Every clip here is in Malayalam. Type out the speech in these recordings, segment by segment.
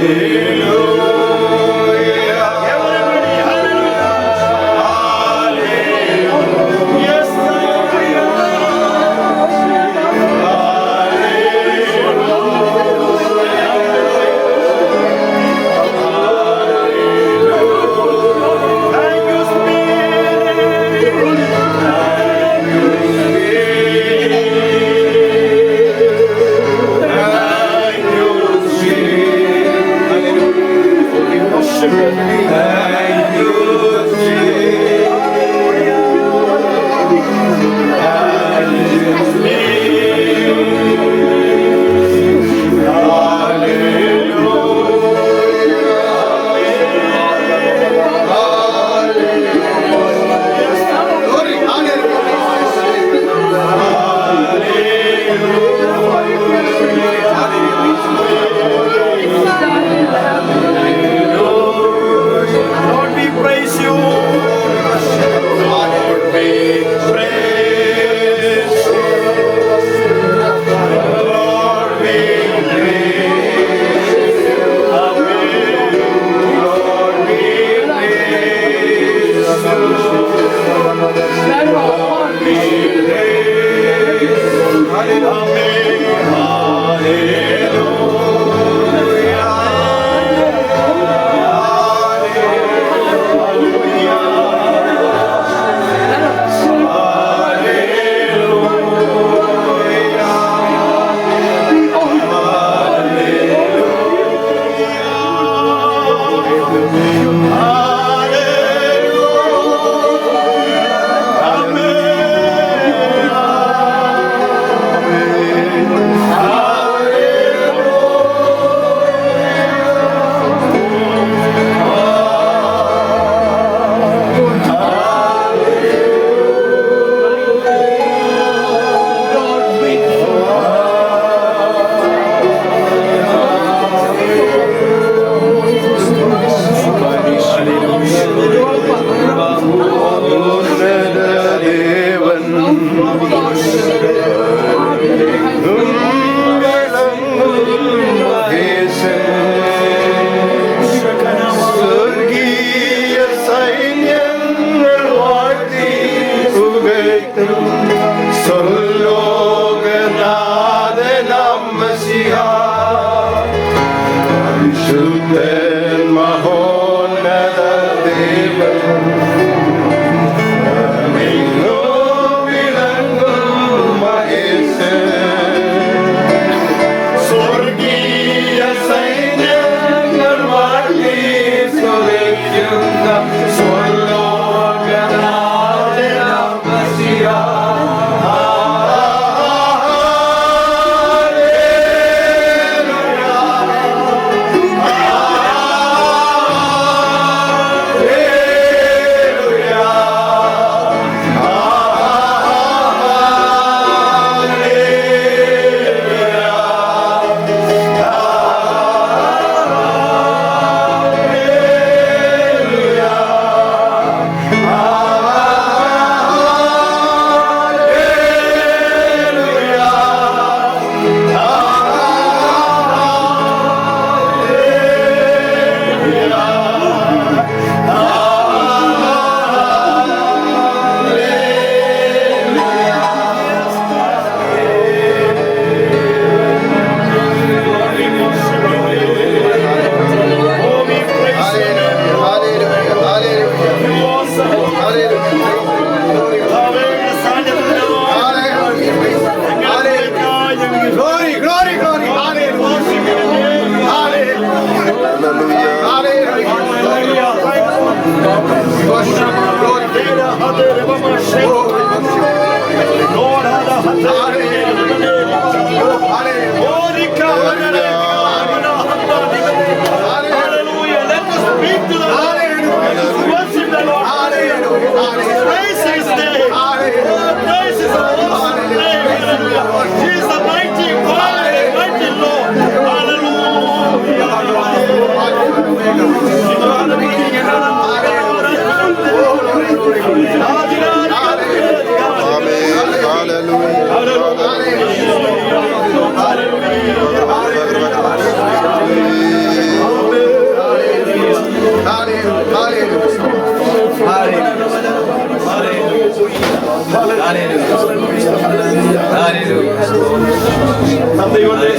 Hallelujah.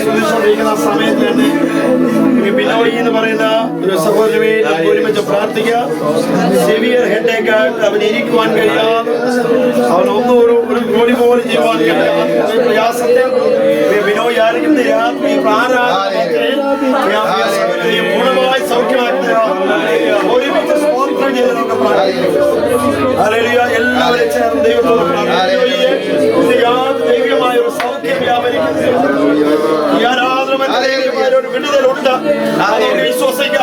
സ്തുതിച്ചുകൊണ്ടിരിക്കുന്ന സമയത്ത് തന്നെ ബിനോയി എന്ന് പറയുന്ന ഒരു സഹോദരനെ ഒരുമിച്ച് പ്രാർത്ഥിക്കുക. സെവിയർ ഹെഡേക്ക് അവന് ഇരിക്കുവാൻ കഴിയാതെ അവൻ ഒന്നും ഒരു ജോലി പോലും ചെയ്യുവാൻ കഴിയാതെ പ്രയാസത്തെ ബിനോയി ആയിരിക്കുന്ന രാത്രി പൂർണ്ണമായി സൗഖ്യമാക്കുക. ഒരുമിച്ച് സ്തോത്രം ചെയ്ത് നമുക്ക് പ്രാർത്ഥിക്കുക. എല്ലാവരും ചേർന്ന് ദൈവത്തോട് ദൈവികമായ ഒരു സൗഖ്യം വ്യാപരിക്കുന്നു. ഈ ആരാധന ഒരു വിടുതലുണ്ട്. വിശ്വസിക്കുക.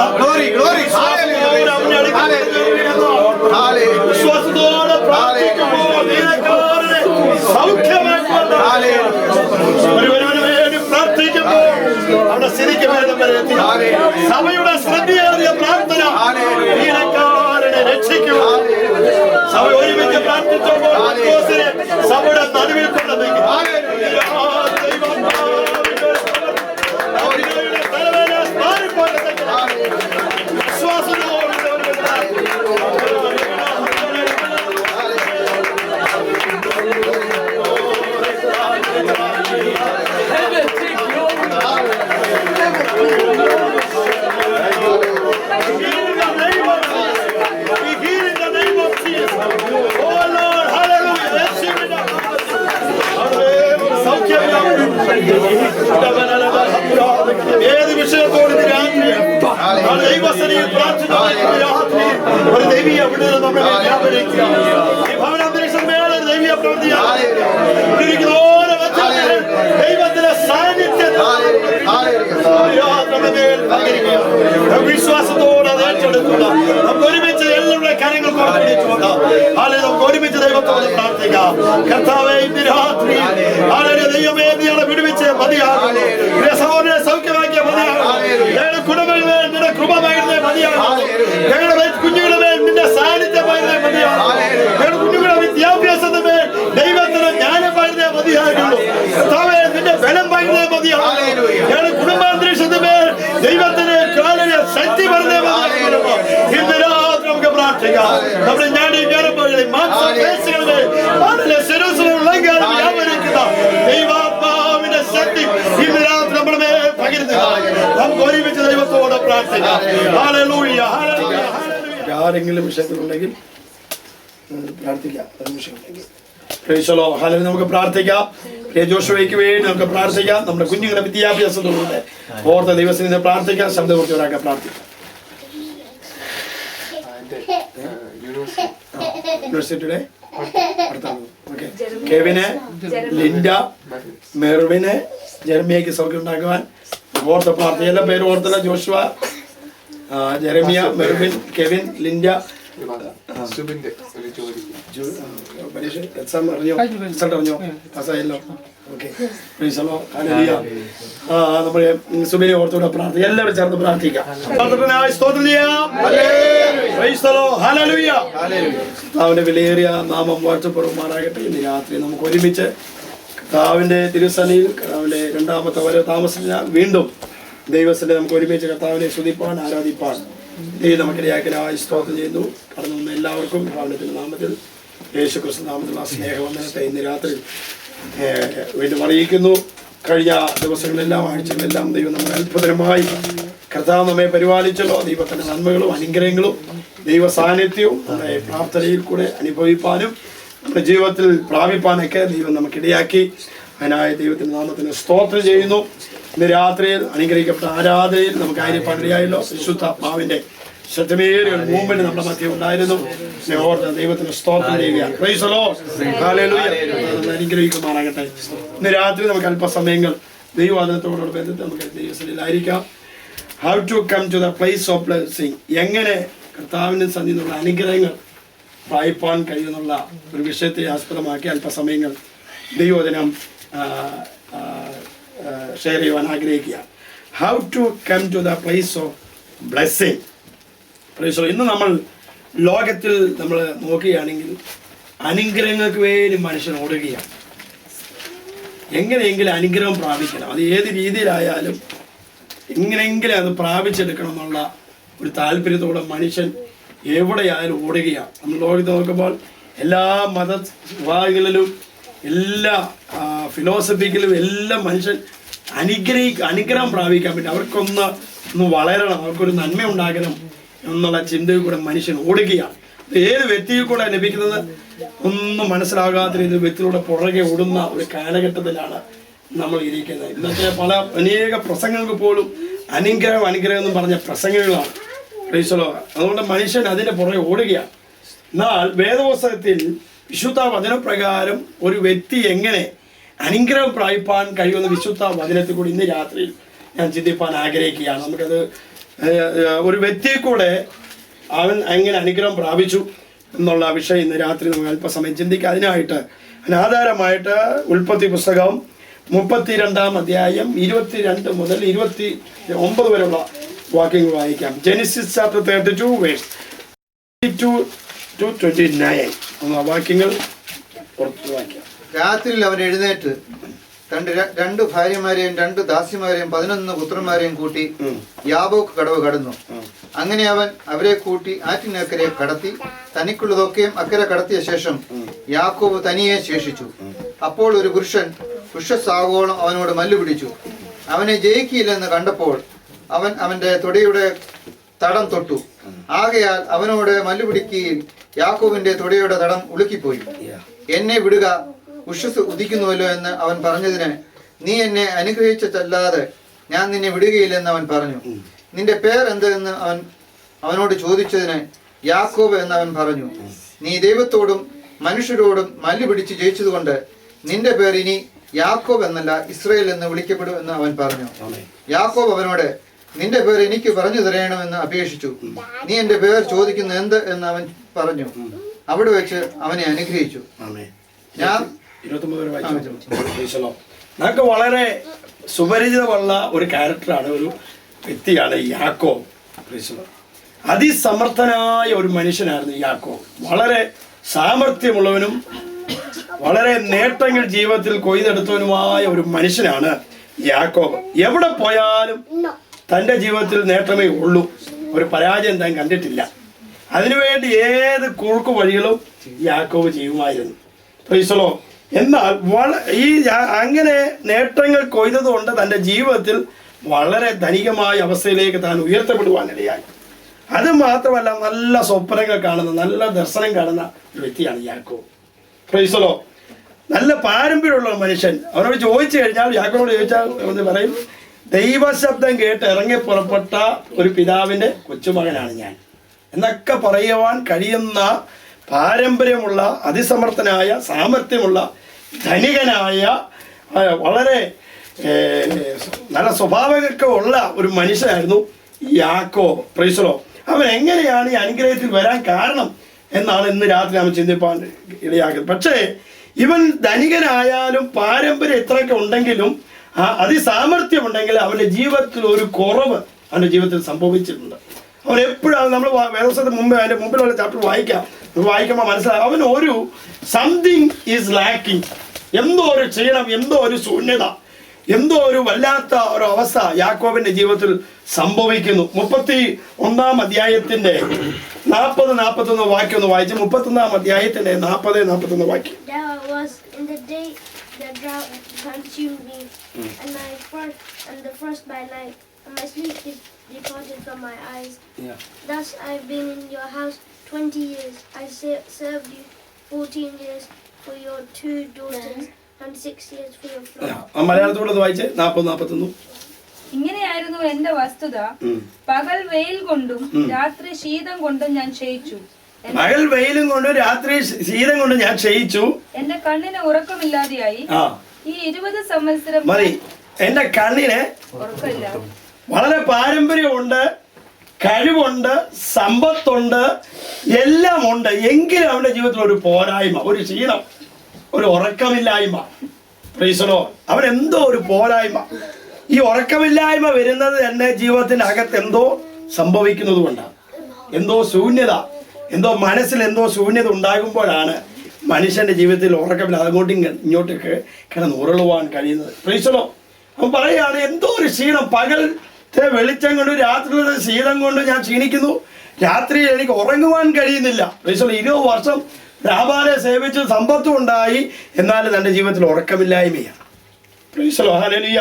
വിശ്വാസത്തോടെ പ്രാർത്ഥിക്കുമ്പോൾ സൗഖ്യമാക്കുവാൻ ഒരുവന് വേണ്ടി പ്രാർത്ഥിക്കുമ്പോൾ അവിടെ ശരിക്കും സഭയുടെ ശ്രദ്ധയേറിയ പ്രാർത്ഥന ദീനക്കാരനെ രക്ഷിക്കുക. സഭ ഒരുമിച്ച് പ്രാർത്ഥിച്ചപ്പോൾ സഭയുടെ നടുവിൽ കൊണ്ടുവന്നെങ്കിൽ ഏത് വിഷയത്തോട് ദൈവസനയിൽ ഒരു ദൈവീയ വിടുതൽ നമ്മുടെ വ്യാപരിക്കുക. ഈ ഭവനാന്തരീക്ഷം മേലെ ദൈവീയ പ്രവൃത്തിയാണ്. ദൈവത്തിന്റെ സാന്നിധ്യം നമ്മുടെ മേൽ പകരിക്കുക. വിശ്വാസത്തോടെ അത് ഏറ്റെടുക്കുക. നമുക്ക് ഒരുമിച്ച് എല്ലാവരുടെ കാര്യങ്ങൾ കൊടുത്തുകൊണ്ട് നമുക്ക് ഒരുമിച്ച് ദൈവത്തോട് പ്രാർത്ഥിക്കാം. കർത്താവേ, ഇന്ന് രാത്രി ദൈവമേ നീയാണ് വിടുവിച്ച് മതിയാകുന്നു. സഹോദരനെ സൗഖ്യമാക്കിയ മതിയാകുന്നു. ഞങ്ങളുടെ കുടുംബങ്ങളുടെ മേൽ നിന്റെ കൃപ പകരുന്നേ മതിയാകുന്നു. ഞങ്ങളുടെ കുഞ്ഞുങ്ങളുടെ മേൽ നിന്റെ സാന്നിധ്യം പകരുന്നേ മതിയാകുന്നു. ഞങ്ങളുടെ കുഞ്ഞുങ്ങളുടെ വിദ്യാഭ്യാസത്തിന്റെ മേൽ ദൈവത്തിന് ജ്ഞാനം പകരുന്നേ മതിയാകുന്നു. കർത്താവേ, നിന്റെ ബലം പകരുന്നേ മതിയാകുന്നു. ഞങ്ങളുടെ കുടുംബാന്തരീക്ഷത്തിന്റെ മേൽ ദൈവത്തിന് ശക്തി പകരുന്നേ മതിയാകുന്നു. ഇന്ന് രാത്രി നമുക്ക് പ്രാർത്ഥിക്കാം. നമ്മുടെ ഞാടി കയറുമ്പോഴേ മാംസപേശികളുടെ ശിരസിലുള്ള വ്യാപരിക്കുന്ന ദൈവാത്മാവിന്റെ ശക്തി ഇന്ന് രാത്രി നമ്മുടെ മേൽ പകരുന്നതാണ്. നമുക്ക് ഒരുമിച്ച് ദൈവത്തോട് പ്രാർത്ഥിക്കാം. Hallelujah, hallelujah. ആരെങ്കിലും വിഷയത്തിലുണ്ടെങ്കിൽ പ്രാർത്ഥിക്കാം. നമുക്ക് പ്രാർത്ഥിക്കാം. ജോഷുവയ്ക്ക് വേണ്ടി നമുക്ക് പ്രാർത്ഥിക്കാം. നമ്മുടെ കുഞ്ഞുങ്ങളുടെ വിദ്യാഭ്യാസത്തോടെ ഓർത്ത ദിവസം പ്രാർത്ഥിക്കാം. ശബ്ദപൂർത്തിയോടാക്കാൻ പ്രാർത്ഥിക്കാം. യൂണിവേഴ്സിറ്റിയുടെ കെവിന്, ലിൻഡ, മെർവിന്, ജെറമിയക്ക് സൗഖ്യം ഉണ്ടാക്കുവാൻ ഓർത്ത പ്രാർത്ഥന. എല്ലാ പേരും ഓർത്തല്ല. Joshua, Jeremiah, Mervin, Kevin, Linda. നമ്മുടെ സുബിനെ ഓർത്തുകൂടെ പ്രാർത്ഥിക്കാം. എല്ലാവരും ചേർന്ന് പ്രാർത്ഥിക്കാം. കർത്താവിന്റെ വിലയേറിയ നാമം വാഴ്ത്തപ്പെടുമാറാകട്ടെ. ഇന്ന് രാത്രി നമുക്ക് ഒരുമിച്ച് കർത്താവിന്റെ തിരുസന്നിധിയിൽ കർത്താവിന്റെ രണ്ടാമത്തെ വരെ താമസിച്ച വീണ്ടും ദൈവസ്ഥനെ നമുക്ക് ഒരുമിച്ച് കർത്താവിനെ സ്തുതിപ്പാൻ, ആരാധിപ്പാൻ ദൈവം നമുക്കിടയാക്കലായി സ്തോത്രം ചെയ്യുന്നു. കടന്നു വന്ന എല്ലാവർക്കും കർത്താവിന്റെ നാമത്തിൽ, യേശുക്രിസ്തു നാമത്തിലുള്ള സ്നേഹവന്ദനത്തെ ഇന്ന് രാത്രി വീണ്ടും അറിയിക്കുന്നു. കഴിഞ്ഞ ദിവസങ്ങളെല്ലാം ആഴ്ചകളെല്ലാം ദൈവം നമ്മളെ അത്ഭുതകരമായി കർത്താവ് നമ്മെ പരിപാലിച്ചല്ലോ. ദൈവത്തിന്റെ നന്മകളും അനുഗ്രഹങ്ങളും ദൈവ സാന്നിധ്യവും നമ്മുടെ പ്രാർത്ഥനയിൽ കൂടെ അനുഭവിപ്പാനും നമ്മുടെ ജീവിതത്തിൽ പ്രാപിപ്പാനൊക്കെ ദൈവം നമുക്കിടയാക്കി. അതിനായ ദൈവത്തിന്റെ നാമത്തിന് സ്തോത്രം ചെയ്യുന്നു. ഇന്ന് രാത്രിയിൽ അനുഗ്രഹിക്കപ്പെട്ട ആരാധനയിൽ നമുക്ക് ആയിരിക്കാനിടയായല്ലോ. പരിശുദ്ധാത്മാവിന്റെ ശക്തമേറിയ ഒരു മൂവ്മെന്റ് നമ്മുടെ മധ്യം ഉണ്ടായിരുന്നു. ഓർത്ത് ദൈവത്തിന് സ്തോത്രം ചെയ്യുക. അനുഗ്രഹിക്കുമാറാകട്ടെ. ഇന്ന് രാത്രി നമുക്ക് അല്പസമയങ്ങൾ ദൈവവചനത്തോടുള്ള ബന്ധത്തിൽ നമുക്ക് ദൈവസന്നിധിയിലായിരിക്കാം. How to come to the place of blessing. എങ്ങനെ കർത്താവിന്റെ സന്നിധിയിലുള്ള അനുഗ്രഹങ്ങൾ വായിപ്പാൻ കഴിയുന്നുള്ള ഒരു വിഷയത്തെ ആസ്പദമാക്കി അല്പസമയങ്ങൾ ദൈവവചനം ഷെയർ ചെയ്യുവാൻ ആഗ്രഹിക്കുക. How to come to the place of blessing. ഇന്ന് നമ്മൾ ലോകത്തിൽ നമ്മൾ നോക്കുകയാണെങ്കിൽ അനുഗ്രഹങ്ങൾക്ക് വേണ്ടി മനുഷ്യൻ ഓടുകയാണ്. എങ്ങനെയെങ്കിലും അനുഗ്രഹം പ്രാപിക്കണം. അത് ഏത് രീതിയിലായാലും എങ്ങനെയെങ്കിലും അത് പ്രാപിച്ചെടുക്കണം എന്നുള്ള ഒരു താല്പര്യത്തോടെ മനുഷ്യൻ എവിടെയായാലും ഓടുകയാണ്. നമ്മൾ ലോകത്ത് നോക്കുമ്പോൾ എല്ലാ മത വിഭാഗങ്ങളിലും എല്ലാ ഫിലോസഫിക്കലും എല്ലാം മനുഷ്യൻ അനുഗ്രഹം പ്രാപിക്കാൻ പറ്റും. ഒന്ന് വളരണം, അവർക്കൊരു നന്മ ഉണ്ടാകണം എന്നുള്ള ചിന്തയിൽ കൂടെ മനുഷ്യൻ ഓടുകയാണ്. ഏത് വ്യക്തിയിൽ കൂടെ ലഭിക്കുന്നത് ഒന്നും മനസ്സിലാകാത്ത രീതിയിൽ വ്യക്തിയുടെ പുറകെ ഓടുന്ന ഒരു കാലഘട്ടത്തിലാണ് നമ്മൾ ഇരിക്കുന്നത്. ഇന്നത്തെ അനേക പ്രസംഗങ്ങൾക്ക് പോലും അനുഗ്രഹം എന്ന് പറഞ്ഞ പ്രസംഗങ്ങളാണ്. അതുകൊണ്ട് മനുഷ്യൻ അതിൻ്റെ പുറകെ ഓടുകയാണ്. എന്നാൽ വേദപുസ്തകത്തിൽ വിശുദ്ധ വചനപ്രകാരം ഒരു വ്യക്തി എങ്ങനെ അനുഗ്രഹം പ്രാപിപ്പാൻ കഴിയുമെന്ന് വിശുദ്ധ വചനത്തിൽ കൂടി ഇന്ന് രാത്രിയിൽ ഞാൻ ചിന്തിപ്പാൻ ആഗ്രഹിക്കുകയാണ്. നമുക്കത് ഒരു വ്യക്തിയെ കൂടെ അവൻ എങ്ങനെ അനുഗ്രഹം പ്രാപിച്ചു എന്നുള്ള വിഷയം ഇന്ന് രാത്രി നമുക്ക് അല്പസമയം ചിന്തിക്കുക. അതിനായിട്ട് ആധാരമായിട്ട് ഉൽപ്പത്തി പുസ്തകം 32-ാം അധ്യായം 22 മുതൽ 29 വരെയുള്ള വാക്യങ്ങൾ വായിക്കാം. ജെനസിസ് ചാപ്റ്റർ 32 വേഴ്സ് 22-29 വാക്യങ്ങൾ പുറത്ത് വായിക്കാം. രാത്രിയിൽ അവൻ എഴുന്നേറ്റ് രണ്ട് ഭാര്യമാരെയും 2 ദാസിമാരെയും 11 പുത്രന്മാരെയും കൂട്ടി യാബോക്ക് കടവ് കടന്നു. അങ്ങനെ അവൻ അവരെ കൂട്ടി ആറ്റിനക്കരെ കടത്തി തനിക്കുള്ളതൊക്കെയും അക്കരെ കടത്തിയ ശേഷം യാക്കോബ് തനിയെ ശേഷിച്ചു. അപ്പോൾ ഒരു പുരുഷൻ വൃക്ഷസാഗോളം അവനോട് മല്ലുപിടിച്ചു. അവനെ ജയിക്കില്ലെന്ന് കണ്ടപ്പോൾ അവൻ അവന്റെ തൊടിയുടെ തടം തൊട്ടു. ആകയാൽ അവനോട് മല്ലുപിടിക്കുകയും യാക്കോബിന്റെ തൊടിയുടെ തടം ഉളുക്കിപ്പോയി. എന്നെ വിടുക, ഉഷസ് ഉദിക്കുന്നുവല്ലോ എന്ന് അവൻ പറഞ്ഞതിന്, നീ എന്നെ അനുഗ്രഹിച്ചല്ലാതെ ഞാൻ നിന്നെ വിടുകയില്ലെന്ന് അവൻ പറഞ്ഞു. നിന്റെ പേർ എന്ത് എന്ന് അവനോട് ചോദിച്ചതിന്, യാക്കോബ് എന്ന് അവൻ പറഞ്ഞു. നീ ദൈവത്തോടും മനുഷ്യരോടും മല്ലു പിടിച്ച് ജയിച്ചതുകൊണ്ട് നിന്റെ പേർ ഇനി യാക്കോബ് എന്നല്ല ഇസ്രായേൽ എന്ന് വിളിക്കപ്പെടും എന്ന് അവൻ പറഞ്ഞു. യാക്കോബ് അവനോട്, നിന്റെ പേർ എനിക്ക് പറഞ്ഞു തരണമെന്ന് അപേക്ഷിച്ചു. നീ എന്റെ പേർ ചോദിക്കുന്ന എന്ത് എന്ന് അവൻ പറഞ്ഞു. അവിടെ വെച്ച് അവനെ അനുഗ്രഹിച്ചു. ഞാൻ നമുക്ക് വളരെ സുപരിചിതമുള്ള ഒരു ക്യാരക്ടറാണ്, ഒരു വ്യക്തിയാണ് യാക്കോബ്. അതിസമർത്ഥനായ ഒരു മനുഷ്യനായിരുന്നു യാക്കോബ്. വളരെ സാമർഥ്യമുള്ളവനും വളരെ നേട്ടങ്ങൾ ജീവിതത്തിൽ കൊയ്തെടുത്തവനുമായ ഒരു മനുഷ്യനാണ് യാക്കോബ്. എവിടെ പോയാലും തൻ്റെ ജീവിതത്തിൽ നേട്ടമേ ഉള്ളൂ, ഒരു പരാജയം താൻ കണ്ടിട്ടില്ല. അതിനുവേണ്ടി ഏത് കുറുക്കു വഴികളും യാക്കോബ് ചെയ്യുമായിരുന്നു. പ്രൈസലോ. എന്നാൽ അങ്ങനെ നേട്ടങ്ങൾ കൊയ്തതുകൊണ്ട് തൻ്റെ ജീവിതത്തിൽ വളരെ ധനികമായ അവസ്ഥയിലേക്ക് താൻ ഉയർത്തപ്പെടുവാനിടയായി. അത് മാത്രമല്ല, നല്ല സ്വപ്നങ്ങൾ കാണുന്ന, നല്ല ദർശനം കാണുന്ന ഒരു വ്യക്തിയാണ് യാക്കോബ്. പ്രൈസലോ. നല്ല പാരമ്പര്യമുള്ള മനുഷ്യൻ. അവനോട് ചോദിച്ചു കഴിഞ്ഞാൽ, യാക്കോബോട് ചോദിച്ചാൽ എന്ന് പറയും, ദൈവശബ്ദം കേട്ട് ഇറങ്ങി പുറപ്പെട്ട ഒരു പിതാവിൻ്റെ കൊച്ചുമകനാണ് ഞാൻ എന്നൊക്കെ പറയുവാൻ കഴിയുന്ന പാരമ്പര്യമുള്ള, അതിസമർത്ഥനായ, സാമർഥ്യമുള്ള, ധനികനായ, വളരെ നല്ല സ്വഭാവമൊക്കെ ഉള്ള ഒരു മനുഷ്യനായിരുന്നു യാക്കോബ്. പ്രൈസലോ. അവൻ എങ്ങനെയാണ് ഈ അനുഗ്രഹത്തിൽ വരാൻ കാരണം എന്നാണ് ഇന്ന് രാത്രി നമ്മൾ ചിന്തിപ്പാൻ ഇടയാക്കുന്നത്. പക്ഷേ ഇവൻ ധനികനായാലും പാരമ്പര്യം ഇത്രയൊക്കെ ഉണ്ടെങ്കിലും അതിസാമർഥ്യമുണ്ടെങ്കിൽ അവൻ്റെ ജീവിതത്തിൽ ഒരു കുറവ് അവൻ്റെ ജീവിതത്തിൽ സംഭവിച്ചിട്ടുണ്ട്. അവൻ എപ്പോഴും നമ്മൾ വേദപുസ്തകത്തിന് മുമ്പ് അതിൻ്റെ മുമ്പിലുള്ള ചാപ്റ്റർ വായിക്കുമ്പോൾ മനസ്സിലാകും, അവൻ ഒരു സംതിങ് ഈസ് ലാക്കിങ്. എന്തോ ഒരു ക്ഷീണം, എന്തോ ഒരു ശൂന്യത, എന്തോ ഒരു വല്ലാത്ത ഒരു അവസ്ഥ യാക്കോബിന്റെ ജീവിതത്തിൽ സംഭവിക്കുന്നു. 31-ാം അധ്യായത്തിന്റെ 40-41 വാക്യം ഒന്ന് വായിച്ചു. 31-ാം അധ്യായത്തിന്റെ 40-41 വാക്യം. The drought consumed me, and the frost by night, and my sleep departed from my eyes. Thus I've been in your house 20 years. I served you 14 years for your 2 daughters, and 6 years for your flock. മലയാളത്തോടെ വായിച്ചേ. 40-41. ഇങ്ങനെയായിരുന്നു എന്റെ വസ്തുത. പകൽ വെയിൽ കൊണ്ടും രാത്രി ശീതം കൊണ്ടും ഞാൻ ക്ഷയിച്ചു. പകൽ വെയിലും കൊണ്ടും രാത്രി ശീതം കൊണ്ടും ഞാൻ ക്ഷയിച്ചു. എന്റെ കണ്ണിന് ഉറക്കമില്ലാതെയായി. ഈ 20 സംവത്സരം മതി. എന്റെ കണ്ണിന് ഉറക്കമില്ല. വളരെ പാരമ്പര്യമുണ്ട്, കഴിവുണ്ട്, സമ്പത്തുണ്ട്, എല്ലാം ഉണ്ട്. എങ്കിലും അവന്റെ ജീവിതത്തിൽ ഒരു പോരായ്മ, ഒരു ക്ഷീണം, ഒരു ഉറക്കമില്ലായ്മ. പ്രൈസലോ. അവൻ എന്തോ ഒരു പോരായ്മ. ഈ ഉറക്കമില്ലായ്മ വരുന്നത് എൻ്റെ ജീവിതത്തിനകത്ത് എന്തോ സംഭവിക്കുന്നത് കൊണ്ടാണ്. എന്തോ ശൂന്യത, എന്തോ മനസ്സിൽ എന്തോ ശൂന്യത ഉണ്ടാകുമ്പോഴാണ് മനുഷ്യൻ്റെ ജീവിതത്തിൽ ഉറക്കമില്ല അങ്ങോട്ടും ഇങ്ങോട്ടൊക്കെ കിടന്ന് ഉരുളുവാൻ കഴിയുന്നത്. പ്രൈസലോ. അവൻ പറയുകയാണ്, എന്തോ ഒരു ക്ഷീണം. പകലത്തെ വെളിച്ചം കൊണ്ട് രാത്രിയിലെ ശീതം കൊണ്ട് ഞാൻ ക്ഷീണിക്കുന്നു. രാത്രിയിൽ എനിക്ക് ഉറങ്ങുവാൻ കഴിയുന്നില്ല. പ്രൈസലോ. 20 വർഷം ലാബാനെ സേവിച്ച് സമ്പത്തും ഉണ്ടായി, എന്നാൽ തന്റെ ജീവിതത്തിൽ ഉറക്കമില്ലായ്മയാണ്. Praise the Lord, hallelujah.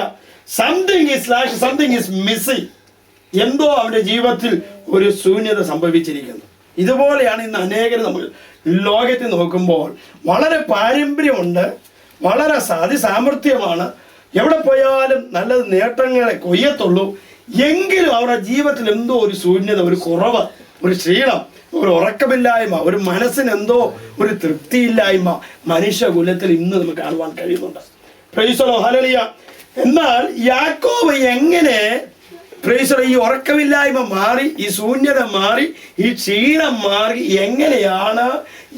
Something is missing. എന്തോ അവന്റെ ജീവിതത്തിൽ ഒരു ശൂന്യത സംഭവിച്ചിരിക്കുന്നു. ഇതുപോലെയാണ് ഇന്ന് അനേകർ നമ്മൾ ലോകത്തിൽ നോക്കുമ്പോൾ. വളരെ പാരമ്പര്യമുണ്ട്, വളരെ അതിസാമർത്ഥ്യമാണ്, എവിടെ പോയാലും നല്ല നേട്ടങ്ങളെ കൊയ്യത്തുള്ളൂ. എങ്കിലും അവരുടെ ജീവിതത്തിൽ എന്തോ ഒരു ശൂന്യത, ഒരു കുറവ്, ഒരു ക്ഷീണം, ഒരു ഉറക്കമില്ലായ്മ, ഒരു മനസ്സിന് എന്തോ ഒരു തൃപ്തിയില്ലായ്മ മനുഷ്യകുലത്തിൽ ഇന്ന് നമുക്ക് കാണുവാൻ കഴിയുന്നുണ്ട്. Price the Lord, hallelujah. എന്നാൽ യാക്കോബ് എങ്ങനെ ഈ ഉറക്കമില്ലായ്മ മാറി, ഈ ശൂന്യത മാറി, ഈ ക്ഷീണം മാറി, എങ്ങനെയാണ്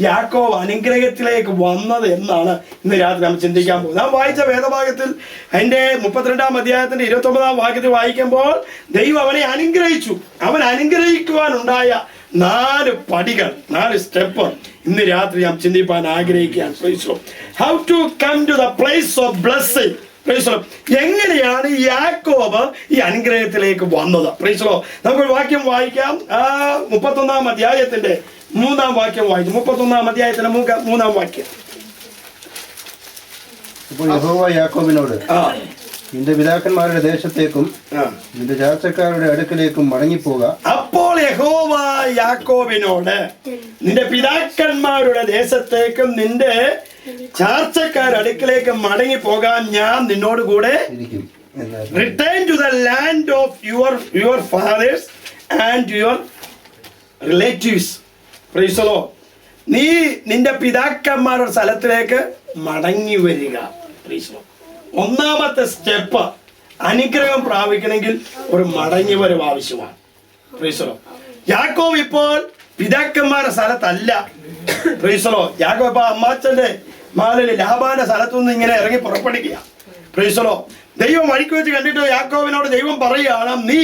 യാക്കോബ് അനുഗ്രഹത്തിലേക്ക് വന്നത് എന്നാണ് ഇന്ന് രാത്രി നമ്മൾ ചിന്തിക്കാൻ പോകുന്നത്. നാം വായിച്ച വേദഭാഗത്തിൽ അതിന്റെ 32-ാം അധ്യായത്തിന്റെ 29-ാം വാക്യത്തിൽ വായിക്കുമ്പോൾ ദൈവം അവനെ അനുഗ്രഹിച്ചു. അവൻ അനുഗ്രഹിക്കുവാനുണ്ടായ 4 പടികൾ, 4 സ്റ്റെപ്പ് ഇന്ന് രാത്രി നാം ചിന്തിപ്പാൻ ആഗ്രഹിക്കുകയാണ്. How to come to the place of blessing. എങ്ങനെയാണ് യാക്കോബ് ഈ അനുഗ്രഹത്തിലേക്ക് വന്നത്? നമുക്കൊരു വാക്യം വായിക്കാം. 31-ാം അധ്യായത്തിന്റെ 3-ാം വാക്യം വായിച്ചു. 31-ാം അധ്യായത്തിന്റെ 3-ാം വാക്യം. അപ്പോൾ യഹോവ യാക്കോബിനോട്, നിന്റെ പിതാക്കന്മാരുടെ ദേശത്തേക്കും നിന്റെ ചാർച്ചക്കാരുടെ അടുക്കലേക്കും മടങ്ങിപ്പോക. അപ്പോൾ യഹോവ യാക്കോബിനോട്, നിന്റെ പിതാക്കന്മാരുടെ ദേശത്തേക്കും നിന്റെ ചാർച്ചക്കാരുടെ അടുക്കലേക്ക് മടങ്ങി പോകാൻ ഞാൻ നിന്നോട് കൂടെ return to the land of your fathers and your relatives. Praise the Lord. നീ നിന്റെ പിതാക്കന്മാരുടെ സ്ഥലത്തിലേക്ക് മടങ്ങി വരിക. Praise the Lord. ഒന്നാമത്തെ സ്റ്റെപ്പ്, അനുഗ്രഹം പ്രാപിക്കണമെങ്കിൽ ഒരു മടങ്ങി വരവ് ആവശ്യമാണ്. Praise the Lord. യാക്കോബ് ഇപ്പോൾ പിതാക്കന്മാരുടെ സ്ഥലത്തല്ല. Price the Lord. യാക്കോബ് ഇപ്പൊ അമ്മാച്ചന്റെ മാലിൽ ലാബാന്റെ സ്ഥലത്തുനിന്ന് ഇങ്ങനെ ഇറങ്ങി പുറപ്പെടുക. Praise the lord. ദൈവം വഴിക്ക് വെച്ച് കണ്ടിട്ട് യാക്കോബിനോട് ദൈവം പറയുകയാണ്, നീ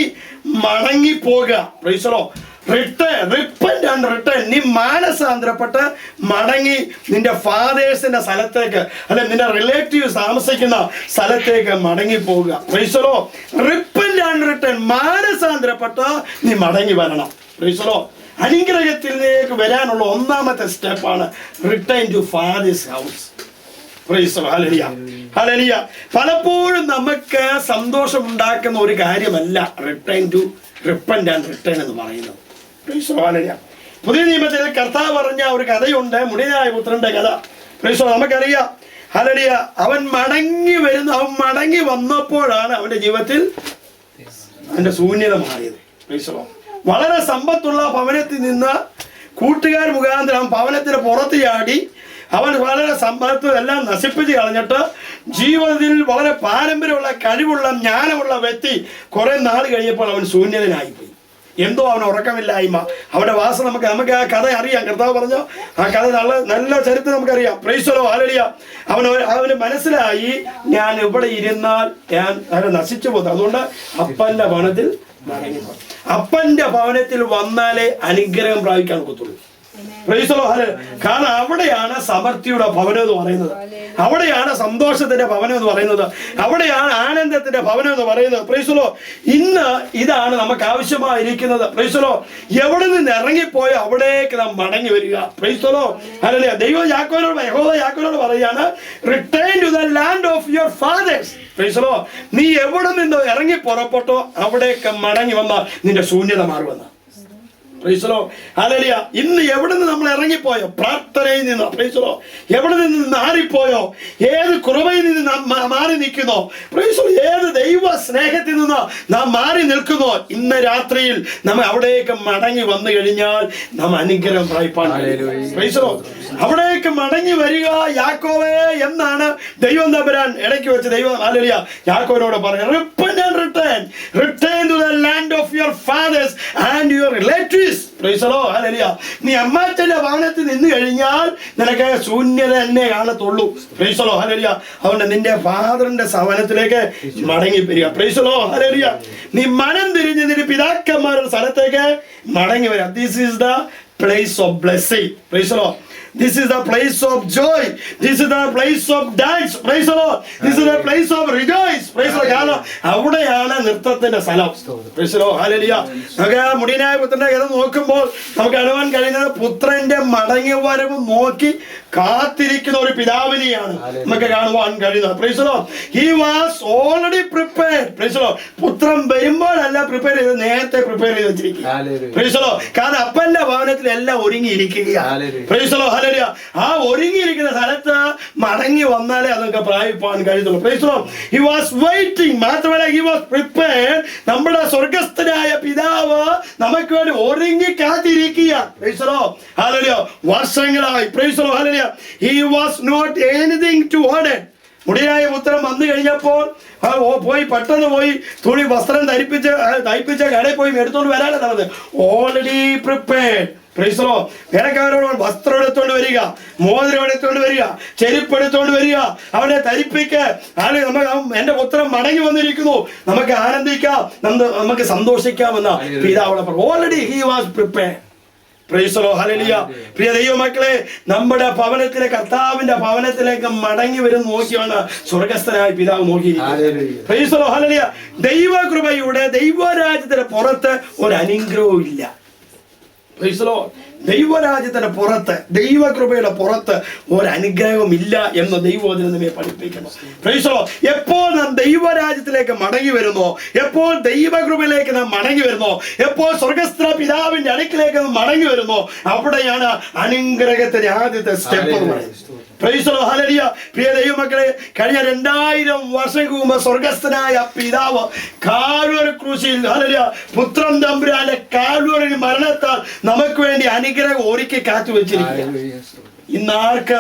മടങ്ങിപ്പോകുക. Praise the lord. Repent and return. നീ മാനസാന്തരപ്പെട്ട് മടങ്ങി നിന്റെ ഫാദേഴ്സിന്റെ സ്ഥലത്തേക്ക്, അല്ലെ നിന്റെ റിലേറ്റീവ്സ് താമസിക്കുന്ന സ്ഥലത്തേക്ക് മടങ്ങി പോവുക. Praise the lord. Repent and return. മാനസാന്തരപ്പെട്ട് നീ മടങ്ങി വരണം. Price the Lord. അനുഗ്രഹത്തിലേക്ക് വരാനുള്ള ഒന്നാമത്തെ സ്റ്റെപ്പാണ് return to father's house. Praise the Lord. Hallelujah, hallelujah. പലപ്പോഴും നമുക്ക് സന്തോഷം ഉണ്ടാക്കുന്ന ഒരു കാര്യമല്ല റിപ്പന്റ് ആൻഡ് റിട്ടേൺ എന്ന് പറയുന്നത്. Price the Lord. ഹല്ലേലൂയ. പുതിയ നിയമത്തിൽ കർത്താവ് പറഞ്ഞ ഒരു കഥയുണ്ട്, മുടിയനായ പുത്രന്റെ കഥ. Price the Lord. നമുക്കറിയാം, ഹല്ലേലൂയ, അവൻ മടങ്ങി വന്നപ്പോഴാണ് അവന്റെ ജീവിതത്തിൽ അവന്റെ ശൂന്യത മാറിയത്. Price the lord. വളരെ സമ്പത്തുള്ള ഭവനത്തിൽ നിന്ന് കൂട്ടുകാർ മുഖാന്തരം ഭവനത്തിന് പുറത്ത് ചാടി അവൻ വളരെ സമ്പത്ത് എല്ലാം നശിപ്പിച്ച് കളഞ്ഞിട്ട് ജീവിതത്തിൽ വളരെ പാരമ്പര്യമുള്ള കഴിവുള്ള ജ്ഞാനമുള്ള വ്യക്തി കുറെ നാൾ കഴിഞ്ഞപ്പോൾ അവൻ ശൂന്യതനായിപ്പോയി. എന്തോ അവന് ഉറക്കമില്ലായ്മ, അവന്റെ വാസന നമുക്ക് ആ കഥ അറിയാം. കർത്താവ് പറഞ്ഞു ആ കഥ നല്ല ചരിത്രം നമുക്കറിയാം. Price the Lord. ഹല്ലേലൂയ. അവന് മനസ്സിലായി, ഞാൻ ഇവിടെ ഇരുന്നാൽ ഞാൻ നശിച്ചു പോകുന്നു. അതുകൊണ്ട് അപ്പന്റെ ഭവനത്തിൽ മടങ്ങി. അപ്പന്റെ ഭവനത്തിൽ വന്നാലേ അനുഗ്രഹം പ്രാപിക്കാൻ ഒക്കത്തുള്ളൂ. Praise the Lord. കാരണം അവിടെയാണ് സമൃദ്ധിയുടെ ഭവനം എന്ന് പറയുന്നത്, അവിടെയാണ് സന്തോഷത്തിന്റെ ഭവനം എന്ന് പറയുന്നത്, അവിടെയാണ് ആനന്ദത്തിന്റെ ഭവനം എന്ന് പറയുന്നത്. Price the Lord. ഇന്ന് ഇതാണ് നമുക്ക് ആവശ്യമായിരിക്കുന്നത്. Price the Lord. എവിടെ നിന്ന് ഇറങ്ങിപ്പോയോ അവിടേക്ക് നാം മടങ്ങി വരിക. Praise the Lord. ഹല്ലേലൂയ. ദൈവം യഹോവ യാക്കോബിനോട് പറയാണ്, return to the land of your fathers. Praise the Lord. നീ എവിടെ നിന്ന് ഇറങ്ങി പുറപ്പെട്ടോ അവിടേക്ക് മടങ്ങി വന്നാൽ നിന്റെ ശൂന്യത മാറുമെന്ന്. Price the Lord. ഹല്ലേലൂയ. ഇന്ന് എവിടെ നിന്ന് നമ്മൾ ഇറങ്ങിപ്പോയോ, പ്രാർത്ഥനയിൽ നിന്ന്, പ്രൈസ് ദി ലോർഡ്, എവിടെ നിന്ന് മാറിപ്പോയോ, ഏത് കൃപയിൽ നിന്ന് നാം മാറി നിൽക്കുന്നോ, പ്രൈസ് ദി ലോർഡ്, ഏത് ദൈവ സ്നേഹത്തിൽ നിന്ന് നാം മാറി നിൽക്കുന്നോ, ഇന്ന് രാത്രിയിൽ നമ്മൾ അവിടേക്ക് മടങ്ങി വന്നു കഴിഞ്ഞാൽ നാം അനുഗ്രഹം പ്രാപിപ്പാൻ. Price the Lord. അവിടേക്ക് മടങ്ങി വരിക യാക്കോബേ എന്നാണ് ദൈവം തമ്പുരാൻ ഇടയ്ക്ക് വെച്ച് ദൈവം ഹല്ലേലൂയ യാക്കോബിനോട് പറഞ്ഞു, return to the land of your fathers and your relatives. Praise the Lord. Hallelujah. നീ അമ്മാച്ചന്റെ ഭവനത്തിൽ നിന്ന് കഴിഞ്ഞാൽ നിനക്ക് ശൂന്യത തന്നെ കാണത്തുള്ളൂ. Praise the Lord. ഹല്ലേലൂയ. അതുകൊണ്ട് നിന്റെ ഫാദറിന്റെ ഭവനത്തിലേക്ക് മടങ്ങി വരിക. Praise the Lord. ഹല്ലേലൂയ. നീ മനം തിരിഞ്ഞ് നിന്റെ പിതാക്കന്മാരുടെ സ്ഥലത്തേക്ക് മടങ്ങി വരിക. This is the place of blessing. Praise the Lord. This is the place of joy. This is the place of dance. Praise the Lord. This is the place of rejoice. Praise the Lord. കാരണം അവിടെയാണ് നൃത്തത്തിന്റെ സ്ഥലം. Praise the Lord. Hallelujah. നമുക്ക് ആ മുടിയനായ പുത്രന്റെ കഥ നോക്കുമ്പോൾ നമുക്ക് കാണുവാൻ കഴിയുന്നത് പുത്രന്റെ മടങ്ങി വരവ് നോക്കി കാത്തിരിക്കുന്ന ഒരു പിതാവിനെയാണ് നമുക്ക് കാണുവാൻ കഴിയുന്നത്. Praise the Lord. He was already prepared. Praise the Lord. പുത്രൻ വരുമ്പോഴല്ല പ്രിപ്പയർ ചെയ്ത്, നേരത്തെ പ്രിപ്പയർ ചെയ്ത് വെച്ചിരിക്കുക. Praise the Lord. കാരണം അപ്പന്റെ ഭവനത്തിൽ എല്ലാം ഒരുങ്ങിയിരിക്കുകയാണ്. Praise the Lord. Hallelujah. ആ ഒരുങ്ങിയിരിക്കുന്ന സ്ഥലത്ത് മടങ്ങി വന്നാലേ അതൊക്കെ പ്രാപിപ്പാൻ കഴിയത്തുള്ളൂ. Praise the Lord. He was waiting. മാത്രമല്ല he was prepared. നമ്മുടെ സ്വർഗസ്ഥനായ പിതാവ് നമുക്ക് വേണ്ടി ഒരുങ്ങി കാത്തിരിക്കുകയാണ്. Praise the Lord. Hallelujah. വർഷങ്ങളായി. Praise the Lord. Hallelujah. He was not anything to order. മുടിയായ പുത്രൻ വന്നു കഴിഞ്ഞപ്പോൾ പോയി പെട്ടെന്ന് പോയി തുണി വസ്ത്രം തയ്പ്പിച്ച കടയിൽ പോയി എടുത്തോണ്ട് വരാനല്ല നടന്നത്. Already prepared. Praise the Lord. വേലക്കാരോട് വസ്ത്രം എടുത്തോണ്ട് വരിക, മോതിരം എടുത്തോണ്ട് വരിക, ചെരുപ്പ് എടുത്തോണ്ട് വരിക, അവനെ ധരിപ്പിക്കുക. എന്റെ പുത്രൻ മടങ്ങി വന്നിരിക്കുന്നു, നമുക്ക് ആനന്ദിക്കാം, നമുക്ക് സന്തോഷിക്കാമെന്ന പിതാവ് already he was prepared. Praise the Lord. Hallelujah. പ്രിയ ദൈവമക്കളെ, നമ്മുടെ ഭവനത്തിലെ കർത്താവിന്റെ ഭവനത്തിലേക്ക് മടങ്ങി വരും നോക്കിയാണ് സ്വർഗസ്ഥനായ പിതാവ് നോക്കിയിരിക്കുന്നത്. Praise the Lord. Hallelujah. ദൈവകൃപയുടെ ദൈവരാജ്യത്തിന്റെ പുറത്ത് ഒരു അനുഗ്രഹവും ഇല്ല. Praise the Lord. ദൈവരാജ്യത്തിന്റെ പുറത്ത്, ദൈവകൃപയുടെ പുറത്ത് ഒരു അനുഗ്രഹവും ഇല്ല എന്ന് ദൈവവചനം നമ്മെ പഠിപ്പിക്കുന്നു. Praise the Lord. എപ്പോൾ നാം ദൈവരാജ്യത്തിലേക്ക് മടങ്ങി വരുന്നോ, എപ്പോൾ ദൈവകൃപയിലേക്ക് നാം മടങ്ങി വരുന്നോ, എപ്പോൾ സ്വർഗസ്ഥ പിതാവിന്റെ അടുക്കിലേക്ക് നാം മടങ്ങി വരുന്നോ, അവിടെയാണ് അനുഗ്രഹത്തിന്റെ ആദ്യത്തെ സ്റ്റെപ്പ് എന്ന് പറയുന്നത്. Praise the Lord. Hallelujah. പ്രിയ ദൈവമക്കളെ, കഴിഞ്ഞ 2000 വർഷം മുമ്പ് സ്വർഗസ്ഥനായ പിതാവ് കാൽവരി ക്രൂശിൽ, ഹല്ലേലൂയ, പുത്രൻ തമ്പുരാന്റെ കാൽവരി മരണത്താൽ നമുക്ക് വേണ്ടി അനുഗ്രഹം ഒരുക്കി കാത്തു വെച്ചിരിക്കുകയാണ്. ഇന്ന് ആർക്ക്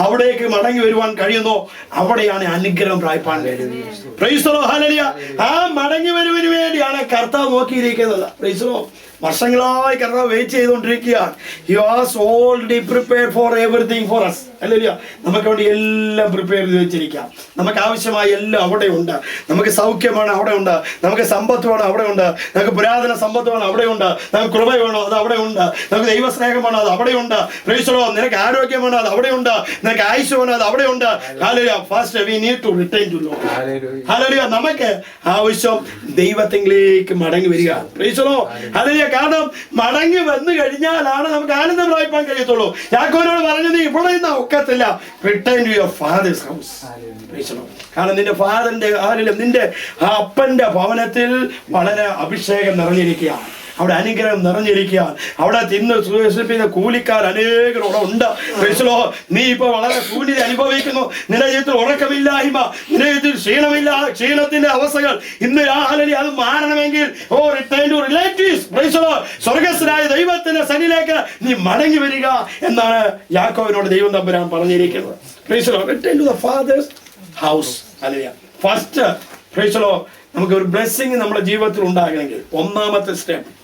അവിടേക്ക് മടങ്ങി വരുവാൻ കഴിയുന്നോ അവിടെയാണ് അനുഗ്രഹം പ്രാപിപ്പാൻ കഴിയുന്നത്. Praise the Lord. Hallelujah. ആ മടങ്ങി വരുവിന് വേണ്ടിയാണ് കർത്താവ് നോക്കിയിരിക്കുന്നത്. Praise the Lord. വർഷങ്ങളായി കർത്താവ് വെയിറ്റ് ചെയ്തുകൊണ്ടിരിക്കുകയാണ്. He was already prepared for everything for us. Hallelujah. നമുക്ക് വേണ്ടി എല്ലാം പ്രിപ്പയർ ചെയ്ത് വെച്ചിരിക്കാം. നമുക്ക് ആവശ്യമായ എല്ലാം അവിടെ ഉണ്ട്. നമുക്ക് സൗഖ്യമാണ് അവിടെ ഉണ്ട്, നമുക്ക് സമ്പത്ത് വേണം അവിടെ ഉണ്ട്, നമുക്ക് പുരാതന സമ്പത്ത് വേണം അവിടെ ഉണ്ട്, നമുക്ക് കൃപ വേണോ അത് അവിടെ ഉണ്ട്, നമുക്ക് ദൈവസ്നേഹം വേണോ അത് അവിടെ ഉണ്ട്. Praise the Lord. നിനക്ക് ആരോഗ്യം വേണോ അത് അവിടെ ഉണ്ട്, നിനക്ക് ആയുസ് വേണോ അത് അവിടെ ഉണ്ട്. Hallelujah. First we need to return to Lord. Hallelujah. നമുക്ക് ആവശ്യം ദൈവത്തിലേക്ക് മടങ്ങി വരിക. Praise the Lord. Hallelujah. കാരണം മടങ്ങി വന്നു കഴിഞ്ഞാലാണ് നമുക്ക് ആനന്ദം പ്രാപിക്കാൻ കഴിയത്തുള്ളൂ. യാക്കോബിനോട് പറഞ്ഞു, നീ ഇവിടെ നിന്ന് ഒക്കത്തില്ല, return to your father's house. കാരണം നിന്റെ ഫാദറിന്റെ നിന്റെ അപ്പന്റെ ഭവനത്തിൽ വളരെ അഭിഷേകം നിറഞ്ഞിരിക്കുകയാണ്, അവിടെ അനുഗ്രഹം നിറഞ്ഞിരിക്കുകയാണ്, അവിടെ തിന്ന് സൂക്ഷിപ്പിക്കുന്ന കൂലിക്കാർ അനേകരോടെ ഉണ്ട്. നീ ഇപ്പൊ വളരെ ശൂന്യത അനുഭവിക്കുന്നു, നിന്റെ ജീവിതത്തിൽ ഉറക്കമില്ലായ്മ, നിന്റെ ജീവിതത്തിൽ ക്ഷീണത്തിന്റെ അവസ്ഥകൾ ഇന്ന് അത് മാറണമെങ്കിൽ റിട്ടേൺ ടു റിലേറ്റീവ്സ്. സ്വർഗസ്ഥനായ ദൈവത്തിന്റെ സന്നിധിയിലേക്ക് നീ മടങ്ങി വരിക എന്നാണ് യാക്കോബിനോട് ദൈവം തമ്പുരാൻ പറഞ്ഞിരിക്കുന്നത്. Return to the father's house. Hallelujah. First നമുക്ക് ഒരു ബ്ലെസ്സിങ് നമ്മുടെ ജീവിതത്തിൽ ഉണ്ടാകണമെങ്കിൽ ഒന്നാമത്തെ step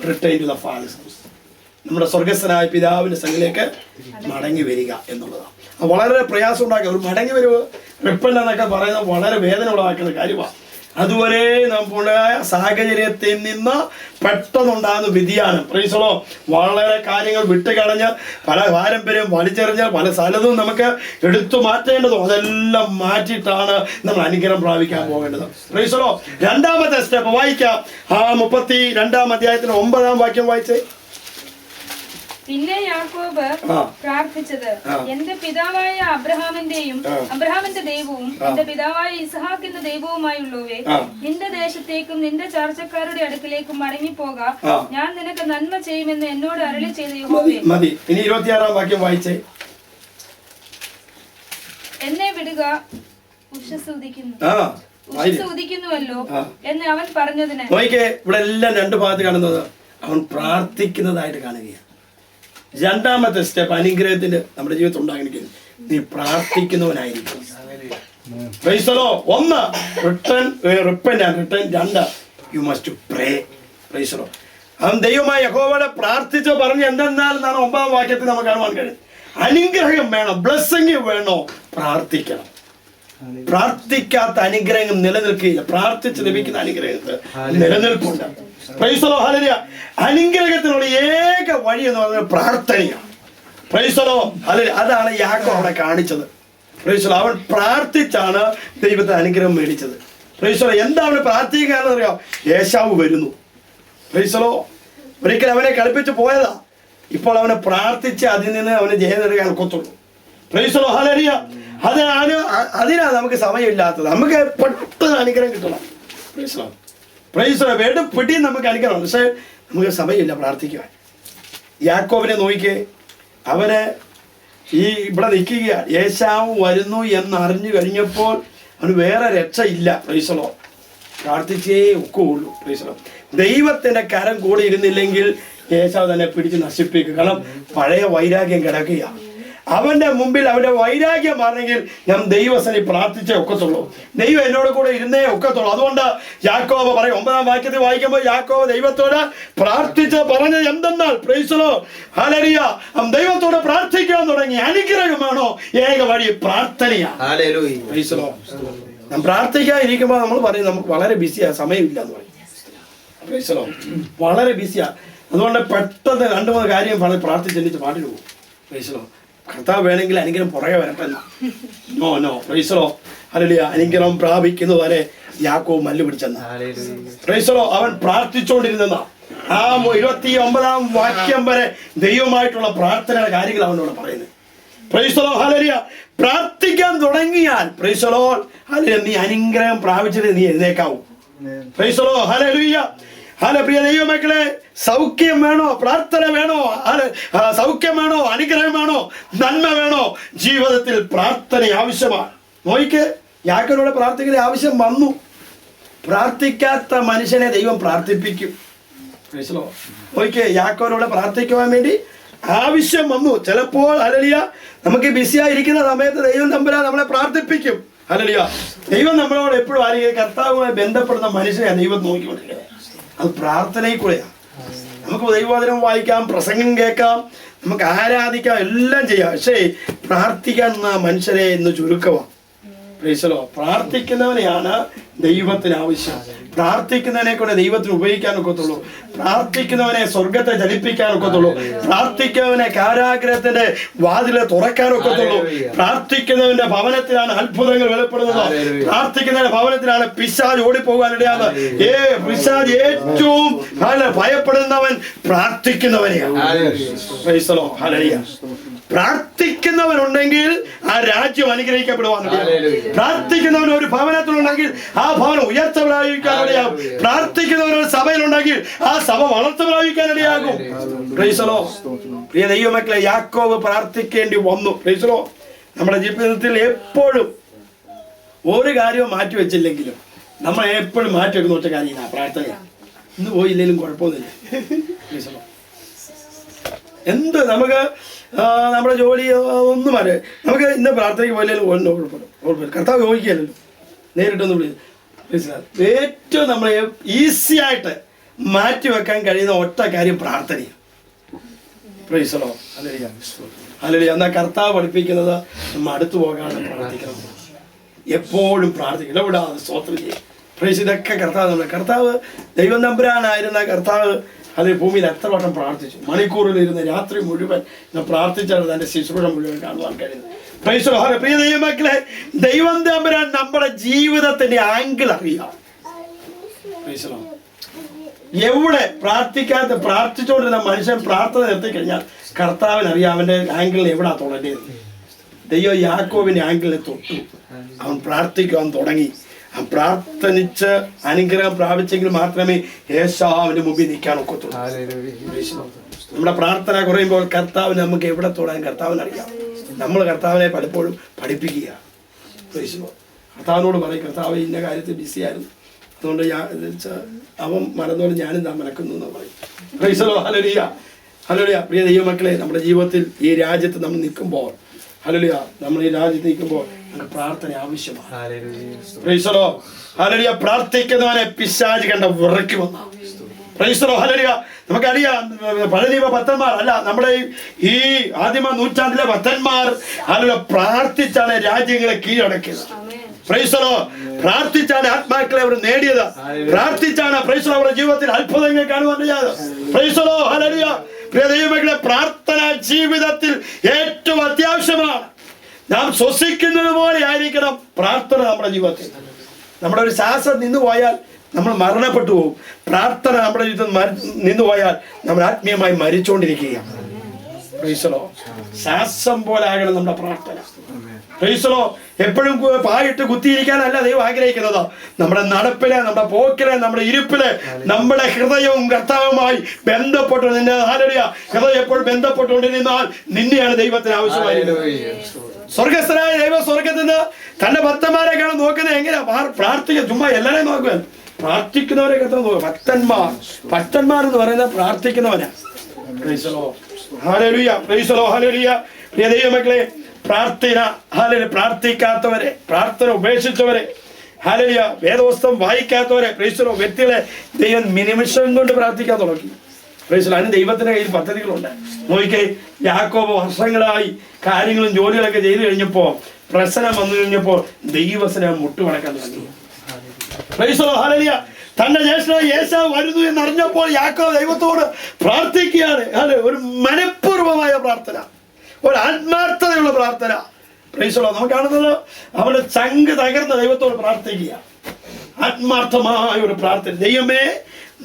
return to the father's house. നമ്മുടെ സ്വർഗസ്ഥനായ പിതാവിന്റെ സന്നിധിയിലേക്ക് മടങ്ങി വരിക എന്നുള്ളതാണ്. വളരെ പ്രയാസം ഉണ്ടാക്കുക. ഒരു മടങ്ങി വരവ്, റിപ്പൽ എന്നൊക്കെ പറയുന്നത് വളരെ വേദന ഉണ്ടാക്കുന്ന കാര്യമാണ്. അതുവരെ നമുക്കുണ്ടായ സാഹചര്യത്തിൽ നിന്ന് പെട്ടെന്നുണ്ടാകുന്ന വ്യതിയാനം. Price the lord. വളരെ കാര്യങ്ങൾ വിട്ടുകളഞ്ഞ് പല പാരമ്പര്യം വലിച്ചെറിഞ്ഞ് പല സ്ഥലത്തും നമുക്ക് എടുത്തു മാറ്റേണ്ടതും അതെല്ലാം മാറ്റിയിട്ടാണ് നമ്മൾ അനുഗ്രഹം പ്രാപിക്കാൻ പോകേണ്ടത്. Price the Lord. രണ്ടാമത്തെ സ്റ്റെപ്പ് വായിക്കാം. 32 അധ്യായത്തിന് 9 വാക്യം വായിച്ചേ. പിന്നെ യാക്കോബ് പ്രാർത്ഥിച്ചത്, എന്റെ പിതാവായ അബ്രഹാമിന്റെ ദൈവവും എന്റെ പിതാവായ ഇസ്ഹാക്കിന്റെ ദൈവവുമായുള്ളവേ, നിന്റെ ദേശത്തേക്കും നിന്റെ ചാർച്ചക്കാരുടെ അടുക്കിലേക്കും മടങ്ങിപ്പോക, ഞാൻ നിനക്ക് നന്മ ചെയ്യുമെന്ന് എന്നോട് അരുളി ചെയ്ത യഹോവേ. മതി. ഇനി 26 വാക്യം വായിച്ചേ. എന്നെ വിടുക, ഉഷസ് ഉദിക്കുന്നുവല്ലോ എന്ന് അവൻ പറഞ്ഞതിന്. ഇവിടെ എല്ലാം 2 ഭാഗത്ത് കാണുന്നത് അവൻ പ്രാർത്ഥിക്കുന്നതായിട്ട് കാണുകയാണ്. രണ്ടാമത്തെ സ്റ്റെപ്പ് അനുഗ്രഹത്തിന് നമ്മുടെ ജീവിതത്തിൽ ഉണ്ടാകണമെങ്കിൽ നീ പ്രാർത്ഥിക്കുന്നവനായിരിക്കും. Praise the lord. 1 repent and return. 2 you must pray. Praise the lord. അവൻ ദൈവമായ യഹോവയോട് പ്രാർത്ഥിച്ച് പറഞ്ഞു എന്തെന്നാൽ 9 വാക്യത്തിൽ നമുക്ക് കാണുവാൻ കഴിയും. അനുഗ്രഹം വേണോ, ബ്ലെസ്സിങ് വേണോ, പ്രാർത്ഥിക്കണം. പ്രാർത്ഥിക്കാത്ത അനുഗ്രഹം നിലനിൽക്കുകയില്ല. പ്രാർത്ഥിച്ച് ലഭിക്കുന്ന അനുഗ്രഹത്തിൽ നിലനിൽപ്പുണ്ട്. Praise the Lord. ഹല്ലേലൂയ. അനുഗ്രഹത്തിനുള്ള ഏക വഴി എന്ന് പറയുന്നത് പ്രാർത്ഥനയാണ്. Praise the Lord. ഹല്ലേലൂയ. അതാണ് യാക്കോബ് അവിടെ കാണിച്ചത്. Praise the lord. അവൻ പ്രാർത്ഥിച്ചാണ് ദൈവത്തെ അനുഗ്രഹം മേടിച്ചത്. Praise the lord. എന്താ അവന് പ്രാർത്ഥിക്കാന്ന് അറിയാം? ഏശാവ് വരുന്നു. Praise the lord. ഒരിക്കൽ അവനെ കളിപ്പിച്ച് പോയതാ. ഇപ്പോൾ അവനെ പ്രാർത്ഥിച്ച് അതിൽ നിന്ന് അവന് ജയം നേടുകയാണ് ഒക്കത്തുള്ളൂ. Praise the Lord. ഹല്ലേലൂയ. അതിനാ നമുക്ക് സമയമില്ലാത്തത്. നമുക്ക് പെട്ടെന്ന് അനുഗ്രഹം കിട്ടണം. Praise the lord. Praise the lord. വേണ്ടും പിടിയും നമുക്ക് അനുഗ്രഹം, പക്ഷേ നമുക്ക് സമയമില്ല പ്രാർത്ഥിക്കുവാൻ. യാക്കോബിനെ നോക്കിക്കേ, അവന് ഇവിടെ നിൽക്കുക, ഏശാവ് വരുന്നു എന്നറിഞ്ഞു കഴിഞ്ഞപ്പോൾ അവന് വേറെ രക്ഷയില്ല. Praise the lord. പ്രാർത്ഥിച്ചേ ഒക്കെയുള്ളൂ. Praise the lord. ദൈവത്തിന്റെ കരം കൂടി ഇരുന്നില്ലെങ്കിൽ ഏശാവ് തന്നെ പിടിച്ച് നശിപ്പിക്കും. കാരണം പഴയ വൈരാഗ്യം കിടക്കുക. അവന്റെ മുമ്പിൽ അവന്റെ വൈരാഗ്യം മാറണമെങ്കിൽ ഞാൻ ദൈവസനി പ്രാർത്ഥിച്ചേ ഒക്കത്തുള്ളൂ. ദൈവം എന്നോട് കൂടെ ഇരുന്നേ ഒക്കത്തുള്ളൂ. അതുകൊണ്ട് യാക്കോബ് പറയും, 9-ാം വാക്യത്തിൽ വായിക്കുമ്പോൾ യാക്കോബ് ദൈവത്തോട് പ്രാർത്ഥിച്ച് പറഞ്ഞത് എന്തെന്നാൽ, പ്രൈസ് ദി ലോർഡ്, ഹല്ലേലൂയ, ദൈവത്തോട് പ്രാർത്ഥിക്കാൻ തുടങ്ങി. അനുഗ്രഹമാണോ ഏക വഴി? പ്രാർത്ഥനയാണ്. Praise the Lord. ഞാൻ പ്രാർത്ഥിക്കാതിരിക്കുമ്പോൾ നമ്മൾ പറയും നമുക്ക് വളരെ ബിസിയാ, സമയമില്ല എന്ന് പറയും. Praise the lord. വളരെ ബിസിയാ. അതുകൊണ്ട് പെട്ടെന്ന് 2-3 കാര്യം പ്രാർത്ഥിച്ചെന്നിട്ട് പാട്ടിന് പോകും. Praise the lord. കർത്താവ് വേണമെങ്കിൽ അനുഗ്രഹം പുറകെ വരട്ടെ. No praise the Lord. Hallelujah. അനുഗ്രഹം പ്രാപിക്കുന്നത് വരെ യാക്കോബ് മല്ല് പിടിച്ചെന്ന. Praise the lord. അവൻ പ്രാർത്ഥിച്ചുകൊണ്ടിരുന്ന ആ 29-ാം വാക്യം വരെ ദൈവമായിട്ടുള്ള പ്രാർത്ഥനയുടെ കാര്യങ്ങൾ അവനോട് പറയുന്നത്. Price the Lord. ഹല്ലേലൂയ. പ്രാർത്ഥിക്കാൻ തുടങ്ങിയാൽ പ്രൈസ് ദി ലോർഡ്, ഹല്ലേലൂയ, നീ അനുഗ്രഹം പ്രാപിച്ചിട്ട് നീ എഴുന്നേക്കാവൂ. Praise the Lord. ഹല്ലേലൂയ. പ്രിയ ദൈവമക്കളെ, സൗഖ്യം വേണോ? പ്രാർത്ഥന വേണോ? സൗഖ്യം വേണോ? അനുഗ്രഹം വേണോ? നന്മ വേണോ? ജീവിതത്തിൽ പ്രാർത്ഥന ആവശ്യമാണ്. നോയിക്ക്, യാക്കോബിനോട് പ്രാർത്ഥിക്കുന്ന ആവശ്യം വന്നു. പ്രാർത്ഥിക്കാത്ത മനുഷ്യനെ ദൈവം പ്രാർത്ഥിപ്പിക്കും. നോയിക്ക്, യാക്കോബിനോട് പ്രാർത്ഥിക്കുവാൻ വേണ്ടി ആവശ്യം വന്നു. ചിലപ്പോൾ ഹല്ലേലൂയ നമുക്ക് ബിസിയായിരിക്കുന്ന സമയത്ത് ദൈവം തമ്പുരാൻ നമ്മളെ പ്രാർത്ഥിപ്പിക്കും. ഹല്ലേലൂയ. ദൈവം നമ്മളോട് എപ്പോഴും ആരെങ്കിലും കർത്താവുമായി ബന്ധപ്പെടുന്ന മനുഷ്യനെ ദൈവം നോക്കിക്കൊണ്ടിരിക്കുന്നത്. അത് പ്രാർത്ഥനയിൽ കൂടെയാണ്. നമുക്ക് ദൈവവചനം വായിക്കാം, പ്രസംഗം കേൾക്കാം, നമുക്ക് ആരാധിക്കാം, എല്ലാം ചെയ്യാം. പക്ഷേ പ്രാർത്ഥിക്കാൻ മനുഷ്യരെ ഇന്ന് ചുരുക്കമാണ്. Price the Lord. പ്രാർത്ഥിക്കുന്നവനെയാണ് ദൈവത്തിന് ആവശ്യം. പ്രാർത്ഥിക്കുന്നവനെ കൊണ്ട് ദൈവത്തിന് ഉപയോഗിക്കാൻ ഒക്കത്തുള്ളൂ. പ്രാർത്ഥിക്കുന്നവനെ സ്വർഗത്തെ ചലിപ്പിക്കാൻ ഒക്കത്തുള്ളൂ. പ്രാർത്ഥിക്കുന്നവനെ കാരാഗ്രഹത്തിന്റെ വാതില് തുറക്കാൻ ഒക്കത്തുള്ളൂ. പ്രാർത്ഥിക്കുന്നവന്റെ ഭവനത്തിലാണ് അത്ഭുതങ്ങൾ വെളിപ്പെടുന്നത്. പ്രാർത്ഥിക്കുന്നവന്റെ ഭവനത്തിലാണ് പിശാച് ഓടിപ്പോകാനിടയാണ്. പിശാച് ഏറ്റവും ഭയപ്പെടുന്നവൻ പ്രാർത്ഥിക്കുന്നവനെയാണ്. Praise the Lord. ഹല്ലേലൂയ. പ്രാർത്ഥിക്കുന്നവനുണ്ടെങ്കിൽ ആ രാജ്യം അനുഗ്രഹിക്കപ്പെടുവാനിടയാകും. പ്രാർത്ഥിക്കുന്നവൻ ഒരു ഭവനത്തിലുണ്ടെങ്കിൽ ആ ഭവനം ഉയർച്ച പ്രാപിക്കാനിടയാകും. പ്രാർത്ഥിക്കുന്നവൻ ഒരു സഭയിലുണ്ടെങ്കിൽ ആ സഭ വളർച്ച പ്രാപിക്കാനിടയാകും. Praise the lord. പ്രിയ ദൈവമക്കളെ, യാക്കോബ് പ്രാർത്ഥിക്കേണ്ടി വന്നു. Praise the lord. നമ്മുടെ ജീവിതത്തിൽ എപ്പോഴും ഒരു കാര്യവും മാറ്റി വെച്ചില്ലെങ്കിലും നമ്മൾ എപ്പോഴും മാറ്റി വെക്കുന്ന ഒറ്റ കാര്യമാണ് പ്രാർത്ഥനയാണ്. ഇന്ന് പോയില്ലെങ്കിലും കുഴപ്പമൊന്നുമില്ല. Price the Lord. എന്ത് നമുക്ക് നമ്മുടെ ജോലി ഒന്നും അല്ലേ, നമുക്ക് ഇന്ന് പ്രാർത്ഥനയ്ക്ക് പോയില്ലെങ്കിലും കുഴപ്പമില്ല. കർത്താവ് ചോദിക്കുകയല്ലോ, നേരിട്ടൊന്നും മനസ്സിലാവും. ഏറ്റവും നമ്മൾ ഈസി ആയിട്ട് മാറ്റി വെക്കാൻ കഴിയുന്ന ഒറ്റ കാര്യം പ്രാർത്ഥനയാണ്. Praise the Lord. Hallelujah. Hallelujah. എന്നാൽ കർത്താവ് പഠിപ്പിക്കുന്നത് നമ്മൾ അടുത്തു പോകാതെ പ്രാർത്ഥിക്കണം. എപ്പോഴും പ്രാർത്ഥിക്കണം, ഇടപെടാതെ സ്തോത്രം ചെയ്യും. പ്രൈസ്. ഇതൊക്കെ കർത്താവ് ദൈവം തമ്പുരാനായിരുന്ന കർത്താവ് അത് ഭൂമിയിൽ എത്ര വട്ടം പ്രാർത്ഥിച്ചു. മണിക്കൂറിലിരുന്ന് രാത്രി മുഴുവൻ പ്രാർത്ഥിച്ചാണ് തന്റെ ശുശ്രൂഷ മുഴുവൻ കാണുവാൻ കഴിയുന്നത്. Price the lord. പ്രിയ ദൈവമക്കളെ, ദൈവം തമ്പുരാൻ നമ്മുടെ ജീവിതത്തിന്റെ ആംഗിൾ അറിയാം. Price the Lord. എവിടെ പ്രാർത്ഥിച്ചുകൊണ്ടിരുന്ന മനുഷ്യൻ പ്രാർത്ഥന നിർത്തി കഴിഞ്ഞാൽ കർത്താവിനറിയാം അവന്റെ ആംഗിളിൽ എവിടാ തുടങ്ങിയത്. ദൈവം യാക്കോബിന്റെ ആംഗിളിൽ തൊട്ടു. അവൻ പ്രാർത്ഥിക്കുവാൻ തുടങ്ങി. പ്രാർത്ഥിച്ച് അനുഗ്രഹം പ്രാപിച്ചെങ്കിൽ മാത്രമേ ഏശാവിന്റെ മുമ്പിൽ നിൽക്കാൻ ഒക്കത്തുള്ളൂ. നമ്മുടെ പ്രാർത്ഥന കുറയുമ്പോൾ കർത്താവിന് നമുക്ക് എവിടെ തൊടാൻ കർത്താവിനറിയാം. നമ്മൾ കർത്താവിനെ പലപ്പോഴും പഠിപ്പിക്കുക. കർത്താവിനോട് പറയും, കർത്താവ് ഇന്ന കാര്യത്തിൽ ബിസിയായിരുന്നു, അതുകൊണ്ട് അവൻ മറന്നോട് ഞാനും താൻ മറക്കുന്നു എന്ന് പറയും. Praise the Lord. ഹല്ലേലൂയ. ഹല്ലേലൂയ. പ്രിയ ദൈവമക്കളെ, നമ്മുടെ ജീവിതത്തിൽ ഈ രാജ്യത്ത് നമ്മൾ നിൽക്കുമ്പോൾ, ഹല്ലേലൂയ, നമ്മൾ ഈ രാജ്യത്ത് നിൽക്കുമ്പോൾ നമുക്ക് പ്രാർത്ഥന ആവശ്യമാണ്. Praise the Lord. ഹല്ലേലൂയ. പ്രാർത്ഥിക്കുന്നവനെ പിശാച് കണ്ട വിറയ്ക്കുമെന്ന. Praise the Lord. ഹല്ലേലൂയ. നമുക്കറിയാം, പഴയ ഭക്തന്മാർ അല്ല, നമ്മുടെ ഈ ആദിമ നൂറ്റാണ്ടിലെ ഭക്തന്മാർ ഹല്ലേലൂയ പ്രാർത്ഥിച്ചാണ് രാജ്യങ്ങളെ കീഴടക്കിയത്. Price the Lord. പ്രാർത്ഥിച്ചാണ് ആത്മാക്കളെ അവർ നേടിയത്. പ്രാർത്ഥിച്ചാണ് പ്രൈസ് ദി ലോർഡ് അവരുടെ ജീവിതത്തിൽ അത്ഭുതങ്ങൾ കാണുവാൻ കഴിയാതെ. Price the Lord. ഹല്ലേലൂയ. പ്രിയ ദൈവമക്കളെ, പ്രാർത്ഥനാ ജീവിതത്തിൽ ഏറ്റവും അത്യാവശ്യമാണ്. നാം ശ്വസിക്കുന്നത് പോലെ ആയിരിക്കണം പ്രാർത്ഥന നമ്മുടെ ജീവിതത്തിൽ. നമ്മുടെ ഒരു ശ്വാസം നിന്നു പോയാൽ നമ്മൾ മരണപ്പെട്ടു പോകും. പ്രാർത്ഥന നമ്മുടെ ജീവിതത്തിൽ നിന്നു പോയാൽ നമ്മൾ ആത്മീയമായി മരിച്ചുകൊണ്ടിരിക്കുകയാണ്. ശ്വാസം പോലെ ആകണം നമ്മുടെ പ്രാർത്ഥന. എപ്പോഴും പായിട്ട് കുത്തിയിരിക്കാനല്ല ദൈവം ആഗ്രഹിക്കുന്നത്. നമ്മുടെ നടപ്പില്, നമ്മുടെ പോക്കില്, നമ്മുടെ ഇരിപ്പില് നമ്മുടെ ഹൃദയവും കർത്താവുമായി ബന്ധപ്പെട്ടു നിന്നെ ഹൃദയം എപ്പോഴും ബന്ധപ്പെട്ടുകൊണ്ടിരുന്നാൽ നിന്നെയാണ് ദൈവത്തിന് ആവശ്യമായിരുന്നത്. സ്വർഗസ്ഥനായ ദൈവം സ്വർഗത്തിൽ നിന്ന് തന്റെ ഭക്തന്മാരെക്കാണ് നോക്കുന്നത്. എങ്ങനെയാ പ്രാർത്ഥിക്കുക? ചുമ്മാ എല്ലാരെയും നോക്കുക, പ്രാർത്ഥിക്കുന്നവരെ കർത്താവ് നോക്കുക. ഭക്തന്മാർ എന്ന് പറയുന്നത് പ്രാർത്ഥിക്കുന്നവനാണ്. പ്രിയ ദൈവമക്കളെ, പ്രാർത്ഥിക്കാത്തവരെ, പ്രാർത്ഥന ഉപേക്ഷിച്ചവരെ, വേദപുസ്തകം വായിക്കാത്തവരെ വ്യക്തികളെ ദൈവം നിമിഷം കൊണ്ട് പ്രാർത്ഥിക്കാൻ തുടങ്ങി. അതിന് ദൈവത്തിന്റെ കയ്യിൽ പദ്ധതികളുണ്ട്. നോക്കിക്കേ, യാക്കോബ് വർഷങ്ങളായി കാര്യങ്ങളും ജോലികളൊക്കെ ചെയ്തു കഴിഞ്ഞപ്പോ, പ്രശ്നം വന്നു കഴിഞ്ഞപ്പോൾ ദൈവസ്നേഹം മുട്ടുമടക്കാൻ തുടങ്ങി. തന്റെ ജ്യേഷ്ഠനായ ഏശാവ് വരുന്നു എന്നറിഞ്ഞപ്പോൾ യാക്കോബ് ദൈവത്തോട് പ്രാർത്ഥിക്കുകയാണ്. ഒരു മനഃപൂർവമായ പ്രാർത്ഥന, ഒരു ആത്മാർത്ഥതയുള്ള പ്രാർത്ഥന. നമുക്ക് കാണുന്നത് അവന്റെ ചങ്ക് തകർന്ന ദൈവത്തോട് പ്രാർത്ഥിക്കുക, ആത്മാർത്ഥമായ ഒരു പ്രാർത്ഥന. ദൈവമേ,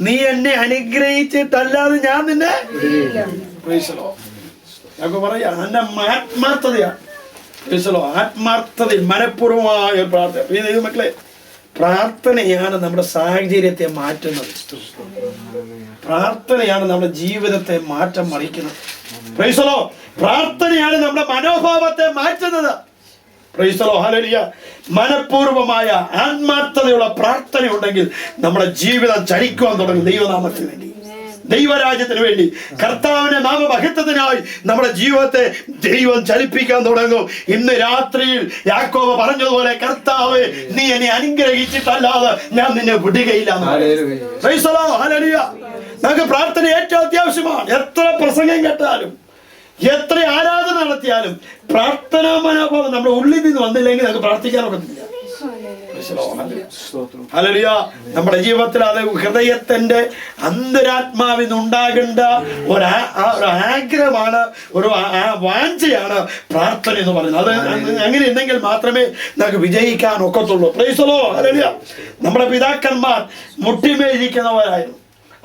നീ എന്നെ അനുഗ്രഹിച്ചിട്ടല്ലാതെ ഞാൻ നിന്നെ പറയാ. എന്റെ ആത്മാർത്ഥതയാണ്, ആത്മാർത്ഥതയിൽ മനഃപൂർവമായ ഒരു പ്രാർത്ഥന. ദൈവമക്കളെ, പ്രാർത്ഥനയാണ് നമ്മുടെ സാഹചര്യത്തെ മാറ്റുന്നത്. പ്രാർത്ഥനയാണ് നമ്മുടെ ജീവിതത്തെ മാറ്റം മറിക്കുന്നത്. പ്രാർത്ഥനയാണ് നമ്മുടെ മനോഭാവത്തെ മാറ്റുന്നത്. മനഃപൂർവമായ ആത്മാർത്ഥതയുള്ള പ്രാർത്ഥന ഉണ്ടെങ്കിൽ നമ്മുടെ ജീവിതം ചലിക്കുവാൻ തുടങ്ങും. ദൈവനാമത്തിന് വേണ്ടി, ദൈവരാജ്യത്തിന് വേണ്ടി, കർത്താവിന്റെ നാമമഹത്വത്തിനായി നമ്മുടെ ജീവിതത്തെ ദൈവം ചലിപ്പിക്കാൻ തുടങ്ങും. ഇന്ന് രാത്രിയിൽ യാക്കോബ് പറഞ്ഞതുപോലെ, കർത്താവേ, നീ എന്നെ അനുഗ്രഹിച്ചിട്ടല്ലാതെ ഞാൻ നിന്നെ വിടുകയില്ല. നമുക്ക് പ്രാർത്ഥന ഏറ്റവും അത്യാവശ്യമാണ്. എത്ര പ്രസംഗം കേട്ടാലും, എത്ര ആരാധന നടത്തിയാലും പ്രാർത്ഥനാ മനോഭാവം നമ്മുടെ ഉള്ളിൽ നിന്ന് വന്നില്ലെങ്കിൽ നമുക്ക് പ്രാർത്ഥിക്കാനൊക്കത്തില്ല. നമ്മുടെ ജീവിതത്തിൽ അത് ഹൃദയത്തിന്റെ അന്തരാത്മാവിൽ നിന്നുണ്ടാകേണ്ട ഒരു ആഗ്രഹമാണ്, ഒരു വാഞ്ചയാണ് പ്രാർത്ഥന എന്ന് പറയുന്നത്. അത് അങ്ങനെ ഉണ്ടെങ്കിൽ മാത്രമേ നമുക്ക് വിജയിക്കാൻ ഒക്കത്തുള്ളൂ. നമ്മുടെ പിതാക്കന്മാർ മുട്ടിമേലിരിക്കുന്നവരായിരുന്നു.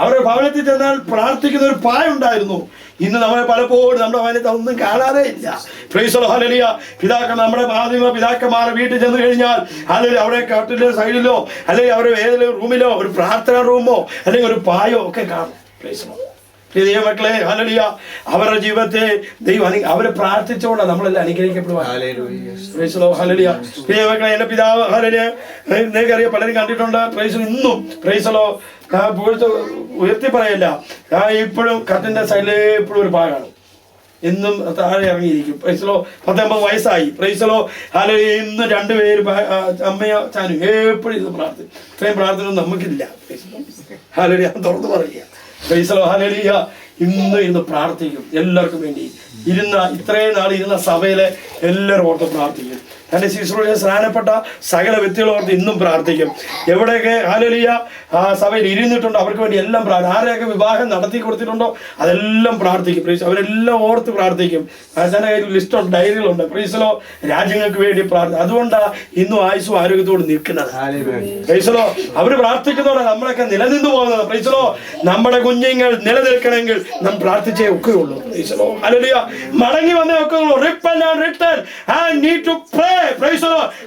അവരുടെ ഭവനത്തിൽ ചെന്നാൽ പ്രാർത്ഥിക്കുന്ന ഒരു പായുണ്ടായിരുന്നു. ഇന്ന് നമ്മളെ പലപ്പോഴും നമ്മുടെ ഭവനത്തിൽ ഒന്നും കാണാതെ ഇല്ല. നമ്മുടെ പിതാക്കന്മാരുടെ വീട്ടിൽ ചെന്ന് കഴിഞ്ഞാൽ അല്ലെങ്കിൽ അവിടെ കട്ടിലെ സൈഡിലോ അല്ലെങ്കിൽ അവരുടെ ഏതെങ്കിലും റൂമിലോ ഒരു പ്രാർത്ഥനാ റൂമോ അല്ലെങ്കിൽ ഒരു പായോ ഒക്കെ കാണും. ദൈവമക്കളെ, ഹല്ലേലൂയ, അവരുടെ ജീവിതത്തെ ദൈവം അവരെ പ്രാർത്ഥിച്ചുകൊണ്ടാണ് നമ്മളെല്ലാം അനുഗ്രഹിക്കപ്പെടുവാൻ. ഹല്ലേലൂയ. ദൈവമക്കളെ, എന്റെ പിതാവ് നിങ്ങൾക്കറിയാം, പലരും കണ്ടിട്ടുണ്ട്. ഇന്നും ഉയർത്തി പറയല്ല, ഇപ്പോഴും കട്ടിന്റെ സൈഡിലെ എപ്പോഴും ഒരു പാകാണ്. എന്നും താഴെ ഇറങ്ങിയിരിക്കും. 19 വയസ്സായി. ഇന്ന് 2 പേര് അമ്മയോ ചാനും എപ്പോഴും ഇത് പ്രാർത്ഥന. ഇത്രയും പ്രാർത്ഥന നമുക്കില്ല. ഹല്ലേലൂയ, തുറന്നു പറയുക. ഇന്ന് പ്രാർത്ഥിക്കും. എല്ലാവർക്കും വേണ്ടി ഇത്രയും നാൾ ഇരുന്ന സഭയിലെ എല്ലാവരും ഓർത്ത് പ്രാർത്ഥിക്കും. തന്റെ ശുശ്രൂഷ സ്നാനപ്പെട്ട സകല വ്യക്തികൾ ഓർത്ത് ഇന്നും പ്രാർത്ഥിക്കും. എവിടെയൊക്കെ ഹല്ലേലൂയ ആ സഭയിൽ ഇരുന്നിട്ടുണ്ടോ അവർക്ക് വേണ്ടി എല്ലാം ആരെയൊക്കെ വിവാഹം നടത്തി കൊടുത്തിട്ടുണ്ടോ അതെല്ലാം പ്രാർത്ഥിക്കും. അവരെല്ലാം ഓർത്ത് പ്രാർത്ഥിക്കും. അതിന്റെ കയ്യിൽ ലിസ്റ്റ് ഡയറികളുണ്ട്. പ്രീസലോ, രാജ്യങ്ങൾക്ക് വേണ്ടി പ്രാർത്ഥന. അതുകൊണ്ടാണ് ഇന്നും ആയുസ്സും ആരോഗ്യത്തോട് നിൽക്കുന്നത്. പ്രീസലോ, അവര് പ്രാർത്ഥിക്കുന്നതോടെ നമ്മളൊക്കെ നിലനിന്നു പോകുന്നത്. പ്രീസലോ, നമ്മുടെ കുഞ്ഞുങ്ങൾ നിലനിൽക്കണമെങ്കിൽ നാം പ്രാർത്ഥിച്ചേ ഒക്കെയുള്ളൂ. പ്രീസലോ, ഹല്ലേലൂയ, മടങ്ങി വന്നേ ഒക്കെയുള്ളൂ. Repent and return and need to pray.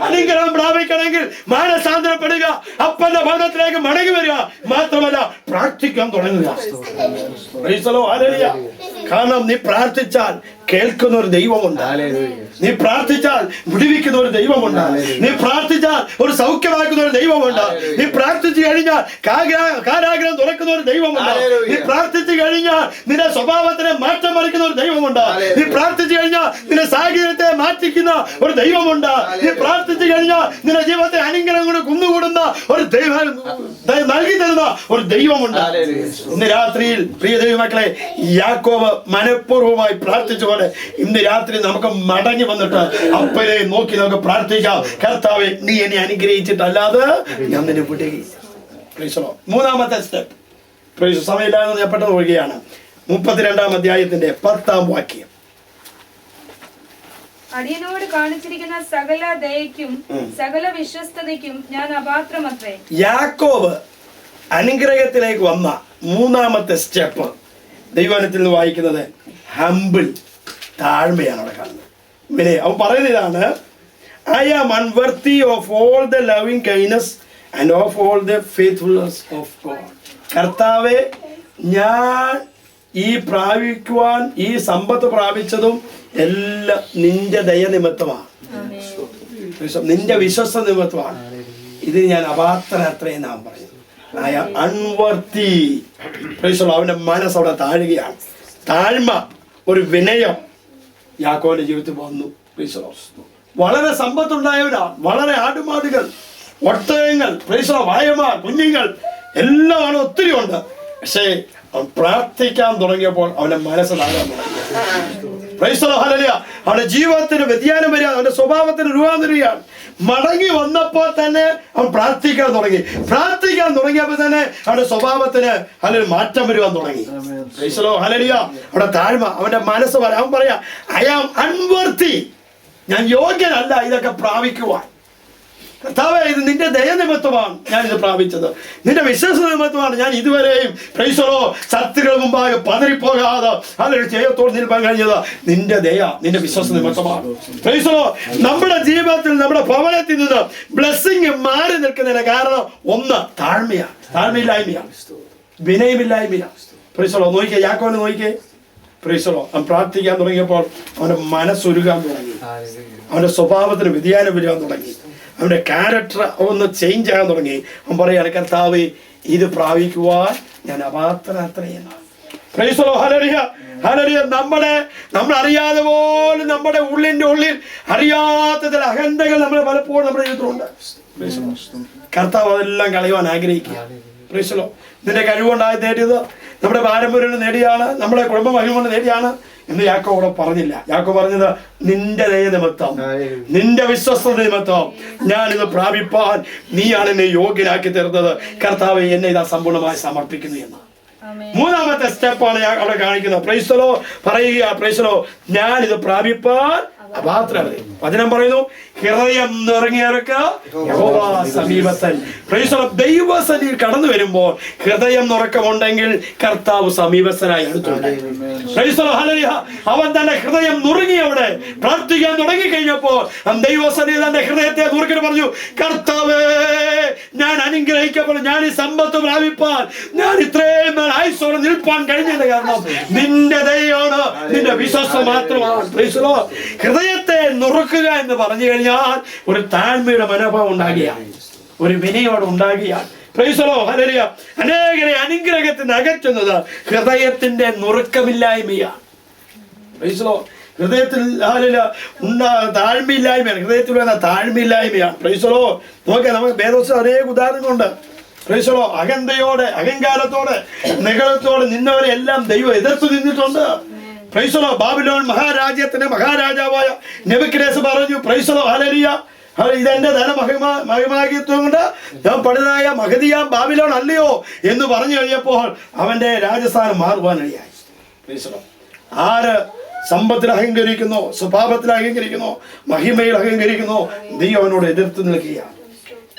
അനുഗ്രഹം പ്രാപിക്കണമെങ്കിൽ മാനസാന്തരപ്പെടുക, അപ്പന്റെ ഭവനത്തിലേക്ക് മടങ്ങി വരിക, മാത്രമല്ല പ്രാർത്ഥിക്കാൻ തുടങ്ങുക. കാരണം നീ പ്രാർത്ഥിച്ചാൽ കേൾക്കുന്ന ഒരു ദൈവമുണ്ട്. നീ പ്രാർത്ഥിച്ചാൽ വിടുവിക്കുന്ന ഒരു ദൈവമുണ്ട്. നീ പ്രാർത്ഥിച്ചാൽ ഒരു സൗഖ്യമാക്കുന്ന ഒരു ദൈവമുണ്ട്. നീ പ്രാർത്ഥിച്ചു കഴിഞ്ഞാൽ കാരാഗ്രഹം തുറക്കുന്ന ഒരു ദൈവമുണ്ട്. നീ പ്രാർത്ഥിച്ചു കഴിഞ്ഞാൽ നിന്റെ സ്വഭാവത്തിനെ മാറ്റം മറിക്കുന്ന ഒരു ദൈവമുണ്ട്. നീ പ്രാർത്ഥിച്ചു കഴിഞ്ഞാൽ നിന്റെ സാഹചര്യത്തെ മാറ്റിക്കുന്ന ഒരു ദൈവമുണ്ട്. നീ പ്രാർത്ഥിച്ചു കഴിഞ്ഞാൽ നിന്റെ ജീവിതത്തെ അനുഗ്രഹം കൊണ്ട് കുന്നുകൂടുന്ന ഒരു ദൈവം നൽകി തരുന്ന ഒരു ദൈവമുണ്ട്. ഇന്ന് രാത്രിയിൽ പ്രിയ ദൈവമക്കളെ, യാക്കോബ് മനഃപൂർവ്വമായി പ്രാർത്ഥിച്ചു പോലെ ഇന്ന് രാത്രി നമുക്ക് മടങ്ങി വന്നിട്ട് അപ്പനെ നോക്കി നമുക്ക് പ്രാർത്ഥിക്കാം. കർത്താവേ, നീ എന്നെ അനുഗ്രഹിച്ചിട്ടല്ലാതെ ഞാൻ നിന്നെ വിടുകയില്ല. മൂന്നാമത്തെ സ്റ്റെപ്പ്, സമയമില്ലാതെ ഞാൻ പെട്ടെന്ന് പോവുകയാണ്. 32-ാം അധ്യായത്തിന്റെ 10-ാം വാക്യം. അടിയനോട് കാണിച്ചിരിക്കുന്ന സകല ദയയ്ക്കും സകല വിശ്വസ്തതയ്ക്കും ഞാൻ അപാത്രമത്രേ. യാക്കോബ് അനുഗ്രഹത്തിലേക്ക് വന്ന മൂന്നാമത്തെ സ്റ്റെപ്പ് ദൈവവചനത്തിൽ നിന്ന് വായിക്കുന്നത് ഹംബിൾ, താഴ്മയാണ് അവിടെ കാണുന്നത്. പിന്നെ അവൻ പറയുന്ന ഇതാണ്, I am unworthy of all the loving kindness and of all the faithfulness of God. കർത്താവെ, ഞാൻ ഈ പ്രാപിക്കുവാൻ ഈ സമ്പത്ത് പ്രാപിച്ചതും എല്ലാം നിന്റെ ദയ നിമിത്തമാണ്, നിന്റെ വിശ്വസ്ത നിമിത്തമാണ്. ഇത് ഞാൻ അപാത്രത്രയും നാം പറയുന്നു. I am unworthy. അവന്റെ മനസ്സ് അവിടെ താഴുകയാണ്. താഴ്മ, ഒരു വിനയം യാക്കോബിന്റെ ജീവിതത്തിൽ വന്നു. വളരെ സമ്പത്തുണ്ടായവരാണ്, വളരെ ആടുമാടുകൾ, ഒട്ടകങ്ങൾ, വായമാർ, കുഞ്ഞുങ്ങൾ എല്ലാമാണ്, ഒത്തിരി ഉണ്ട്. പക്ഷേ അവൻ പ്രാർത്ഥിക്കാൻ തുടങ്ങിയപ്പോൾ അവന്റെ മനസ്സ് താഴാൻ തുടങ്ങി. അവന്റെ ജീവിതത്തിന് വ്യതിയാനം വരിക, അവന്റെ സ്വഭാവത്തിന് രൂപാന്തരികയാണ്. മടങ്ങി വന്നപ്പോൾ തന്നെ അവൻ പ്രാർത്ഥിക്കാൻ തുടങ്ങി. പ്രാർത്ഥിക്കാൻ തുടങ്ങിയപ്പോൾ തന്നെ അവന്റെ സ്വഭാവത്തിന് മാറ്റം വരുവാൻ തുടങ്ങി. അവിടെ താഴ്മ, അവന്റെ മനസ്സ് അവൻ പറയാ, ഐ ആം അൺവർത്തി, ഞാൻ യോഗ്യനല്ല ഇതൊക്കെ പ്രാപിക്കുവാൻ. കർത്താവേ, ഇത് നിന്റെ ദയ നിമിത്തമാണ് ഞാൻ ഇത് പ്രാപിച്ചത്, നിന്റെ വിശ്വാസ നിമിത്തമാണ് ഞാൻ ഇതുവരെയും ശത്രുക്കൾ മുമ്പാകെ പതറിപ്പോകാതെ അല്ലെങ്കിൽ ജയത്തോട് നിൽക്കാൻ കഴിഞ്ഞത്. നിന്റെ ദയ, നിന്റെ വിശ്വാസ നിമിത്തമാണ്. നമ്മുടെ ജീവിതത്തിൽ, നമ്മുടെ ഭവനത്തിൽ നിന്ന് ബ്ലെസ്സിങ് മാറി നിൽക്കുന്നതിന് കാരണം ഒന്ന് താഴ്മയാണ്, താഴ്മയില്ലായ്മയാണ്, വിനയമില്ലായ്മയാണ്. നോക്കിയേ, യാക്കോബിനെ നോക്കിയേ. അവൻ പ്രാർത്ഥിക്കാൻ തുടങ്ങിയപ്പോൾ അവന്റെ മനസ്സൊരുകാൻ തുടങ്ങി, അവന്റെ സ്വഭാവത്തിന് വ്യതിയാനം വരാൻ തുടങ്ങി, അവന്റെ ക്യാരക്ടർ ഒന്ന് ചേഞ്ച് ആകാൻ തുടങ്ങി. അവൻ പറയാണ്, കർത്താവേ, ഇത് പ്രാപിക്കുവാൻ ഞാൻ അപാത്രനാണ്. നമ്മൾ അറിയാതെ പോലും നമ്മുടെ ഉള്ളിന്റെ ഉള്ളിൽ അറിയാത്ത ചില അഹന്തകൾ നമ്മൾ പലപ്പോഴും നമ്മുടെ ജീവിതത്തിലുണ്ട്. കർത്താവ് അതെല്ലാം കളയുവാൻ ആഗ്രഹിക്കുക. നിന്റെ കഴിവുകൊണ്ടായി നേടിയത്, നമ്മുടെ പാരമ്പര്യം നേടിയാണ്, നമ്മുടെ കുടുംബ മഹിമ കൊണ്ട് നേടിയാണ് എന്ന് യാക്കോബ് അവിടെ പറഞ്ഞില്ല. യാക്കോബ് പറഞ്ഞത്, നിന്റെ ദയ നിമിത്തം, നിന്റെ വിശ്വസ്തത നിമിത്തം ഞാനിത് പ്രാപിപ്പാൻ നീയാണ് എന്നെ യോഗ്യനാക്കി തരുന്നത്. കർത്താവെ, എന്നെ ഇതാ സമ്പൂർണ്ണമായി സമർപ്പിക്കുന്നു എന്ന്. മൂന്നാമത്തെ സ്റ്റെപ്പാണ് ഞാൻ അവിടെ കാണിക്കുന്നത്. പറയുക, ഞാനിത് പ്രാപിപ്പാൻ അപാത്രമേ. വചനം പറയുന്നു, ഹൃദയം നിറങ്ങിയവർക്ക് യഹോവ സമീപസ്ഥൻ. ദൈവസന്നിധിയിൽ കടന്നു വരുമ്പോൾ ഹൃദയം നുറക്കമുണ്ടെങ്കിൽ കർത്താവ് സമീപസ്ഥനായി അടുത്തുണ്ട്. അവൻ തന്റെ ഹൃദയം നുറുങ്ങി അവിടെ പ്രാർത്ഥിക്കാൻ തുടങ്ങി കഴിഞ്ഞപ്പോൾ ദൈവസന്നിധി തന്റെ ഹൃദയത്തെ നുറുക്കി പറഞ്ഞു, കർത്താവേ, ഞാൻ അനുഗ്രഹിക്കപ്പെടും, ഞാൻ ഈ സമ്പത്ത് പ്രാപിപ്പാൻ, ഞാൻ ഇത്രയും നാൾ ആയുസ്സോടെ നിൽപ്പാൻ കഴിഞ്ഞതിന്റെ കാരണം നിന്റെ ദയയാണ്, നിന്റെ വിശ്വാസം മാത്രമാണ്. ഹൃദയത്തെ നുറുക്കുക എന്ന് പറഞ്ഞു കഴിഞ്ഞാൽ ഒരു താഴ്മയുടെ മനോഭാവം ഉണ്ടാകുകയാണ്, ഒരു വിനയോട് ഉണ്ടാകുകയാണ്. അനേകരെ അനുഗ്രഹത്തിന് അകറ്റുന്നത് ഹൃദയത്തിന്റെ നുറുക്കമില്ലായ്മയാണ്. ഹൃദയത്തിൽ താഴ്മയില്ലായ്മയാണ്, ഹൃദയത്തിൽ വരുന്ന താഴ്മയില്ലായ്മയാണ്. നോക്കിയാൽ നമുക്ക് വേദോസ്തം അനേക ഉദാഹരണങ്ങളുണ്ട്. അഹന്തയോടെ, അഹങ്കാരത്തോടെ, നിഗളത്തോടെ നിന്നവരെ എല്ലാം ദൈവം എതിർത്ത് നിന്നിട്ടുണ്ട്. ബാബിലോൺ മഹാരാജ്യത്തിന്റെ മഹാരാജാവായ നെബൂഖദ്നേസർ പറഞ്ഞു, ഇതെന്റെ ധന മഹിമാകിത്വം കൊണ്ട് ഞാൻ പണിതായ മഹതിയാം ബാബിലോൺ അല്ലയോ എന്ന് പറഞ്ഞു കഴിഞ്ഞപ്പോൾ അവന്റെ രാജസ്ഥാനം മാറുവാനിടയായി. ആര് സമ്പത്തിൽ അഹങ്കരിക്കുന്നോ, സ്വഭാവത്തിൽ അഹങ്കരിക്കുന്നോ, മഹിമയിൽ അഹങ്കരിക്കുന്നോ, ദൈവം അവനോട് എതിർത്ത് നിൽക്കുകയാണ്.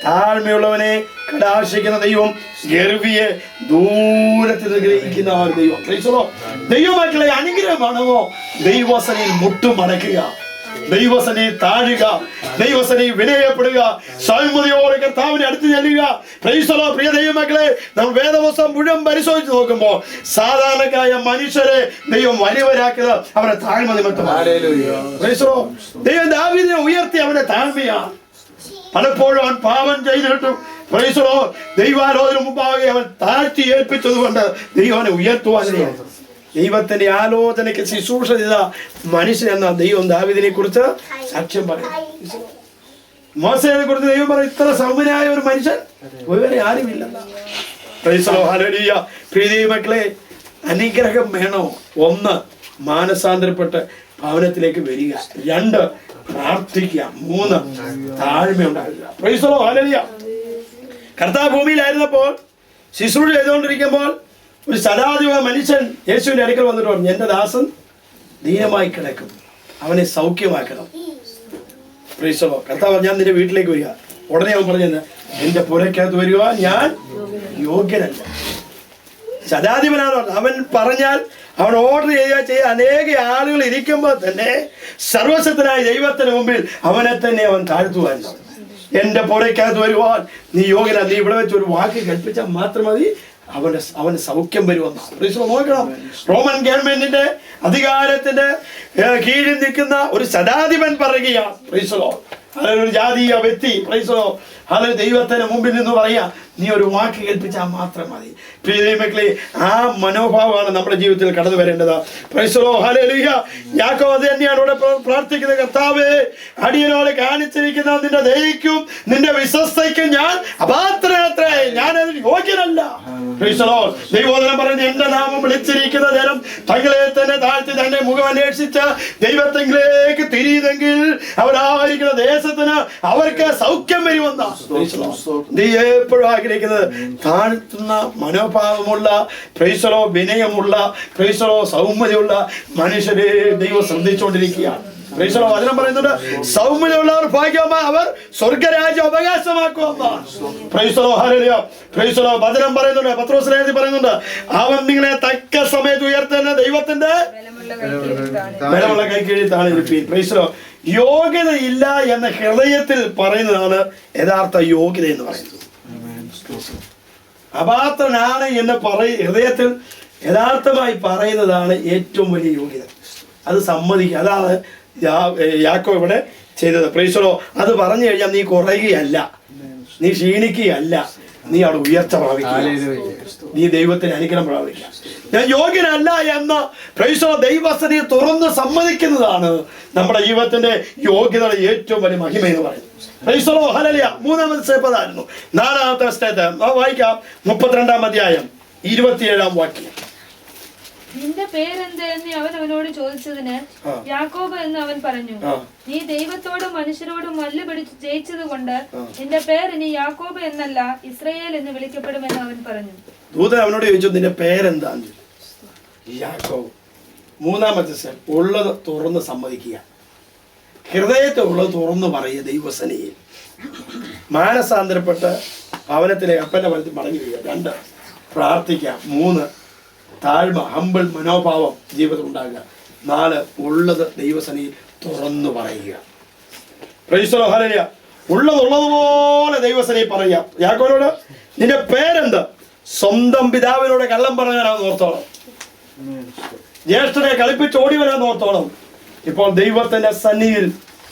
താഴ്മയുള്ളവനെ കടാക്ഷിക്കുന്ന ദൈവം ഗർവിയെ ദൂരത്തിൽ ഗ്രഹിക്കുന്ന ആ ഒരു ദൈവം. ദൈവമായിട്ടുള്ള അനുഗ്രഹമാണോ ദൈവസനയിൽ മുട്ടുമടക്കുക, ദൈവസനയിൽ താഴുക, ദൈവസനയിൽ വിനയപ്പെടുക, സൗമ്യതയോടെ കർത്താവിനെ അടുത്ത് ചെല്ലുക. പ്രിയ ദൈവമക്കളെ, നമ്മൾ വേദപുസ്തകം മുഴുവൻ പരിശോധിച്ച് നോക്കുമ്പോൾ സാധാരണക്കായ മനുഷ്യരെ ദൈവം വലിയവരാക്കിയത് അവരുടെ താഴ്മ നിമിത്തമാണ്. ദൈവം ദാവീദിനെ ഉയർത്തി അവന്റെ താഴ്മയാണ്. പലപ്പോഴും അവൻ പാപം ചെയ്തിട്ടും ദൈവാലോചന മുമ്പാകെ അവൻ താഴ്ത്തി ഏൽപ്പിച്ചത് കൊണ്ട് ദൈവനെ ഉയർത്തുവാനിടയാണ്. ദൈവത്തിന്റെ ആലോചനയ്ക്ക് ശുശ്രൂഷ ചെയ്ത മനുഷ്യൻ എന്ന ദൈവം ദാവീദിനെ കുറിച്ച് സാക്ഷ്യം പറയും. മോശയെ കുറിച്ച് ദൈവം പറയും, ഇത്ര സൗമ്യനായ ഒരു മനുഷ്യൻ വേറെ ആരുമില്ല. പ്രിയ മക്കളെ, അനുഗ്രഹം വേണോ? ഒന്ന്, മാനസാന്തരപ്പെട്ട് ഭവനത്തിലേക്ക് വരിക. 2, പ്രാർത്ഥിക്കുക. 3, താഴ്മ ഉണ്ടാകുക. കർത്താവ് ഭൂമിയിലായിരുന്നപ്പോൾ ശുശ്രൂഷ ചെയ്തുകൊണ്ടിരിക്കുമ്പോൾ ഒരു ശതാധിപ മനുഷ്യൻ യേശുവിന്റെ അടുക്കൽ വന്നിട്ട് പറഞ്ഞു, എന്റെ ദാസൻ ദീനമായി കിടക്കും, അവനെ സൗഖ്യമാക്കണം. പ്രൈസലോ. കർത്താവ് ഞാൻ നിന്റെ വീട്ടിലേക്ക് വരിക. ഉടനെ അവൻ പറഞ്ഞത് എന്റെ പുരക്കകത്ത് വരിക, ഞാൻ യോഗ്യനല്ല. ശതാധിപനാണ്. അവൻ പറഞ്ഞാൽ അവൻ ഓർഡർ ചെയ്യുക അനേക ആളുകൾ ഇരിക്കുമ്പോൾ തന്നെ സർവശക്തനായ ദൈവത്തിന് മുമ്പിൽ അവനെ തന്നെ അവൻ താഴ്ത്തുവാൻ. എന്റെ പുരക്കകത്ത് വരുവാൻ നീ യോഗ്യന, നീ ഇവിടെ വെച്ച് ഒരു വാക്ക് കൽപ്പിച്ചാൽ മാത്രം മതി, അവന് സൗഖ്യം വരുമെന്നാണ്. നോക്കണം, റോമൻ ഗവൺമെന്റിന്റെ അധികാരത്തിന്റെ കീഴിൽ നിൽക്കുന്ന ഒരു ശതാധിപൻ പറയുകയാണ്. ഒരു ജാതീയ വ്യക്തി അത് ദൈവത്തിന് മുമ്പിൽ നിന്ന് പറയാ, നീ ഒരു വാക്ക് കേൾപ്പിച്ചാൽ മാത്രം മതി. പ്രിയ മക്കളെ, ആ മനോഭാവമാണ് നമ്മുടെ ജീവിതത്തിൽ കടന്നു വരേണ്ടത്. ഹല്ലേലൂയ. യാക്കോബ് അത് തന്നെയാണ് ഇവിടെ പ്രാർത്ഥിക്കുന്നത്. കർത്താവേ, അടിയനോട് കാണിച്ചിരിക്കുന്ന നിന്റെ ദയയ്ക്കും നിന്റെ വിശ്വസ്തയ്ക്കും ഞാൻ അപാത്രനത്രേ, ഞാനതിന് യോഗ്യനല്ല. ദൈവോദനം പറഞ്ഞ് എന്റെ നാമം വിളിച്ചിരിക്കുന്ന ജനം തങ്ങളെ തന്നെ താഴ്ത്തി തന്റെ മുഖം അന്വേഷിച്ച ദൈവത്തെങ്കിലേക്ക് തിരിയുന്നെങ്കിൽ അവരായിരിക്കുന്ന ദേശത്തിന് അവർക്ക് സൗഖ്യം വരുമെന്ന നീ എപ്പോഴും ആഗ്രഹിക്കുന്നത് താഴ്ത്തുന്ന മനോഭാവമുള്ള വിനയമുള്ള സൗമ്യതയുള്ള മനുഷ്യരെ ദൈവം ശ്രദ്ധിച്ചുകൊണ്ടിരിക്കുകയാണ്. വചനം പറയുന്നുണ്ട്, സൗമ്യതയുള്ളവർ ഭാഗ്യവാന്മാർ, അവർ സ്വർഗരാജ്യം അവകാശമാക്കുമെന്നാണ്. വചനം പറയുന്നുണ്ട്, പത്രോസ് പറയുന്നുണ്ട്, അവൻ നിങ്ങളെ തക്ക സമയത്ത് ഉയർത്തുന്ന ദൈവത്തിന്റെ ബലമുള്ള കൈക്കീഴിൽ താണിരിപ്പീൻ. യോഗ്യതയില്ല എന്ന ഹൃദയത്തിൽ പറയുന്നതാണ് യഥാർത്ഥ യോഗ്യത എന്ന് പറയുന്നത്. അപാത്രനാണ് എന്ന് ഹൃദയത്തിൽ യഥാർത്ഥമായി പറയുന്നതാണ് ഏറ്റവും വലിയ യോഗ്യത. അത് സമ്മതിക്കുക. അതാണ് യാക്കോബ് ഇവിടെ ചെയ്തത്. പ്രൈസലോ. അത് പറഞ്ഞു കഴിഞ്ഞാൽ നീ കുറയുകയല്ല, നീ ക്ഷീണിക്കുകയല്ല, നീ അവിടെ ഉയർച്ച പ്രാപിക്കുക, നീ ദൈവത്തിന് അനുഗ്രഹം പ്രാപിക്കുക. ഞാൻ യോഗ്യനല്ല എന്ന് പ്രൈസലോ ദൈവസ്ഥനെ തുറന്ന് സമ്മതിക്കുന്നതാണ് നമ്മുടെ ജീവിതത്തിന്റെ യോഗ്യതയുടെ ഏറ്റവും വലിയ മഹിമ എന്ന് പറയുന്നത്. പ്രൈസലോ. ഹല്ലേലൂയ. മൂന്നാമത്തെ സ്റ്റെപ്പ് അതായിരുന്നു. നാലാമത്തെ സ്റ്റെപ്പ് വായിക്കാം. 32-ാം അധ്യായം 27-ാം വാക്യം. നിന്റെ പേരെന്ത് എന്ന് അവൻ അവനോട് ചോദിച്ചതിന് യാക്കോബ് എന്ന് അവൻ പറഞ്ഞു. നീ ദൈവത്തോടും മനുഷ്യരോടും മല്ല് പിടിച്ച് ജയിച്ചത് കൊണ്ട് നിന്റെ പേര് ഇനി യാക്കോബ് എന്നല്ല ഇസ്രായേൽ എന്ന് വിളിക്കപ്പെടുമെന്ന് അവൻ പറഞ്ഞു. ദൂതൻ അവനോട് ചോദിച്ചു, നിന്റെ പേരെന്താന്ന്? യാക്കോബ്. മൂന്നാമത്തെ സ്റ്റെപ്പ് ഉള്ളത് തുറന്ന് സമ്മതിക്കുക. ഹൃദയത്തെ ഉള്ളത് തുറന്ന് പറയുക. ദൈവസനയിൽ മാനസാന്തരപ്പെട്ട് ഭവനത്തിലെ അപ്പന്റെ ഭവനത്തിൽ മടങ്ങി വരിക. 2 പ്രാർത്ഥിക്കുക. 3 താഴ്മ ഹമ്പിൾ മനോഭാവം ജീവിതത്തിൽ ഉണ്ടാകുക. 4 ഉള്ളത് ദൈവസനയിൽ തുറന്നു പറയുക. ഹല്ലേലൂയ. ഉള്ളതുള്ളതുപോലെ ദൈവസനയിൽ പറയുക. യാക്കോബിനോട് നിന്റെ പേരെന്ത്? സ്വന്തം പിതാവിനോട് കള്ളം പറഞ്ഞവനാന്ന് ഓർത്തോളം, ജ്യേഷ്ഠനെ കളിപ്പിച്ച് ഓടിവരാന്ന് ഓർത്തോളം. ഇപ്പോൾ ദൈവത്തിന്റെ സന്നിധിയിൽ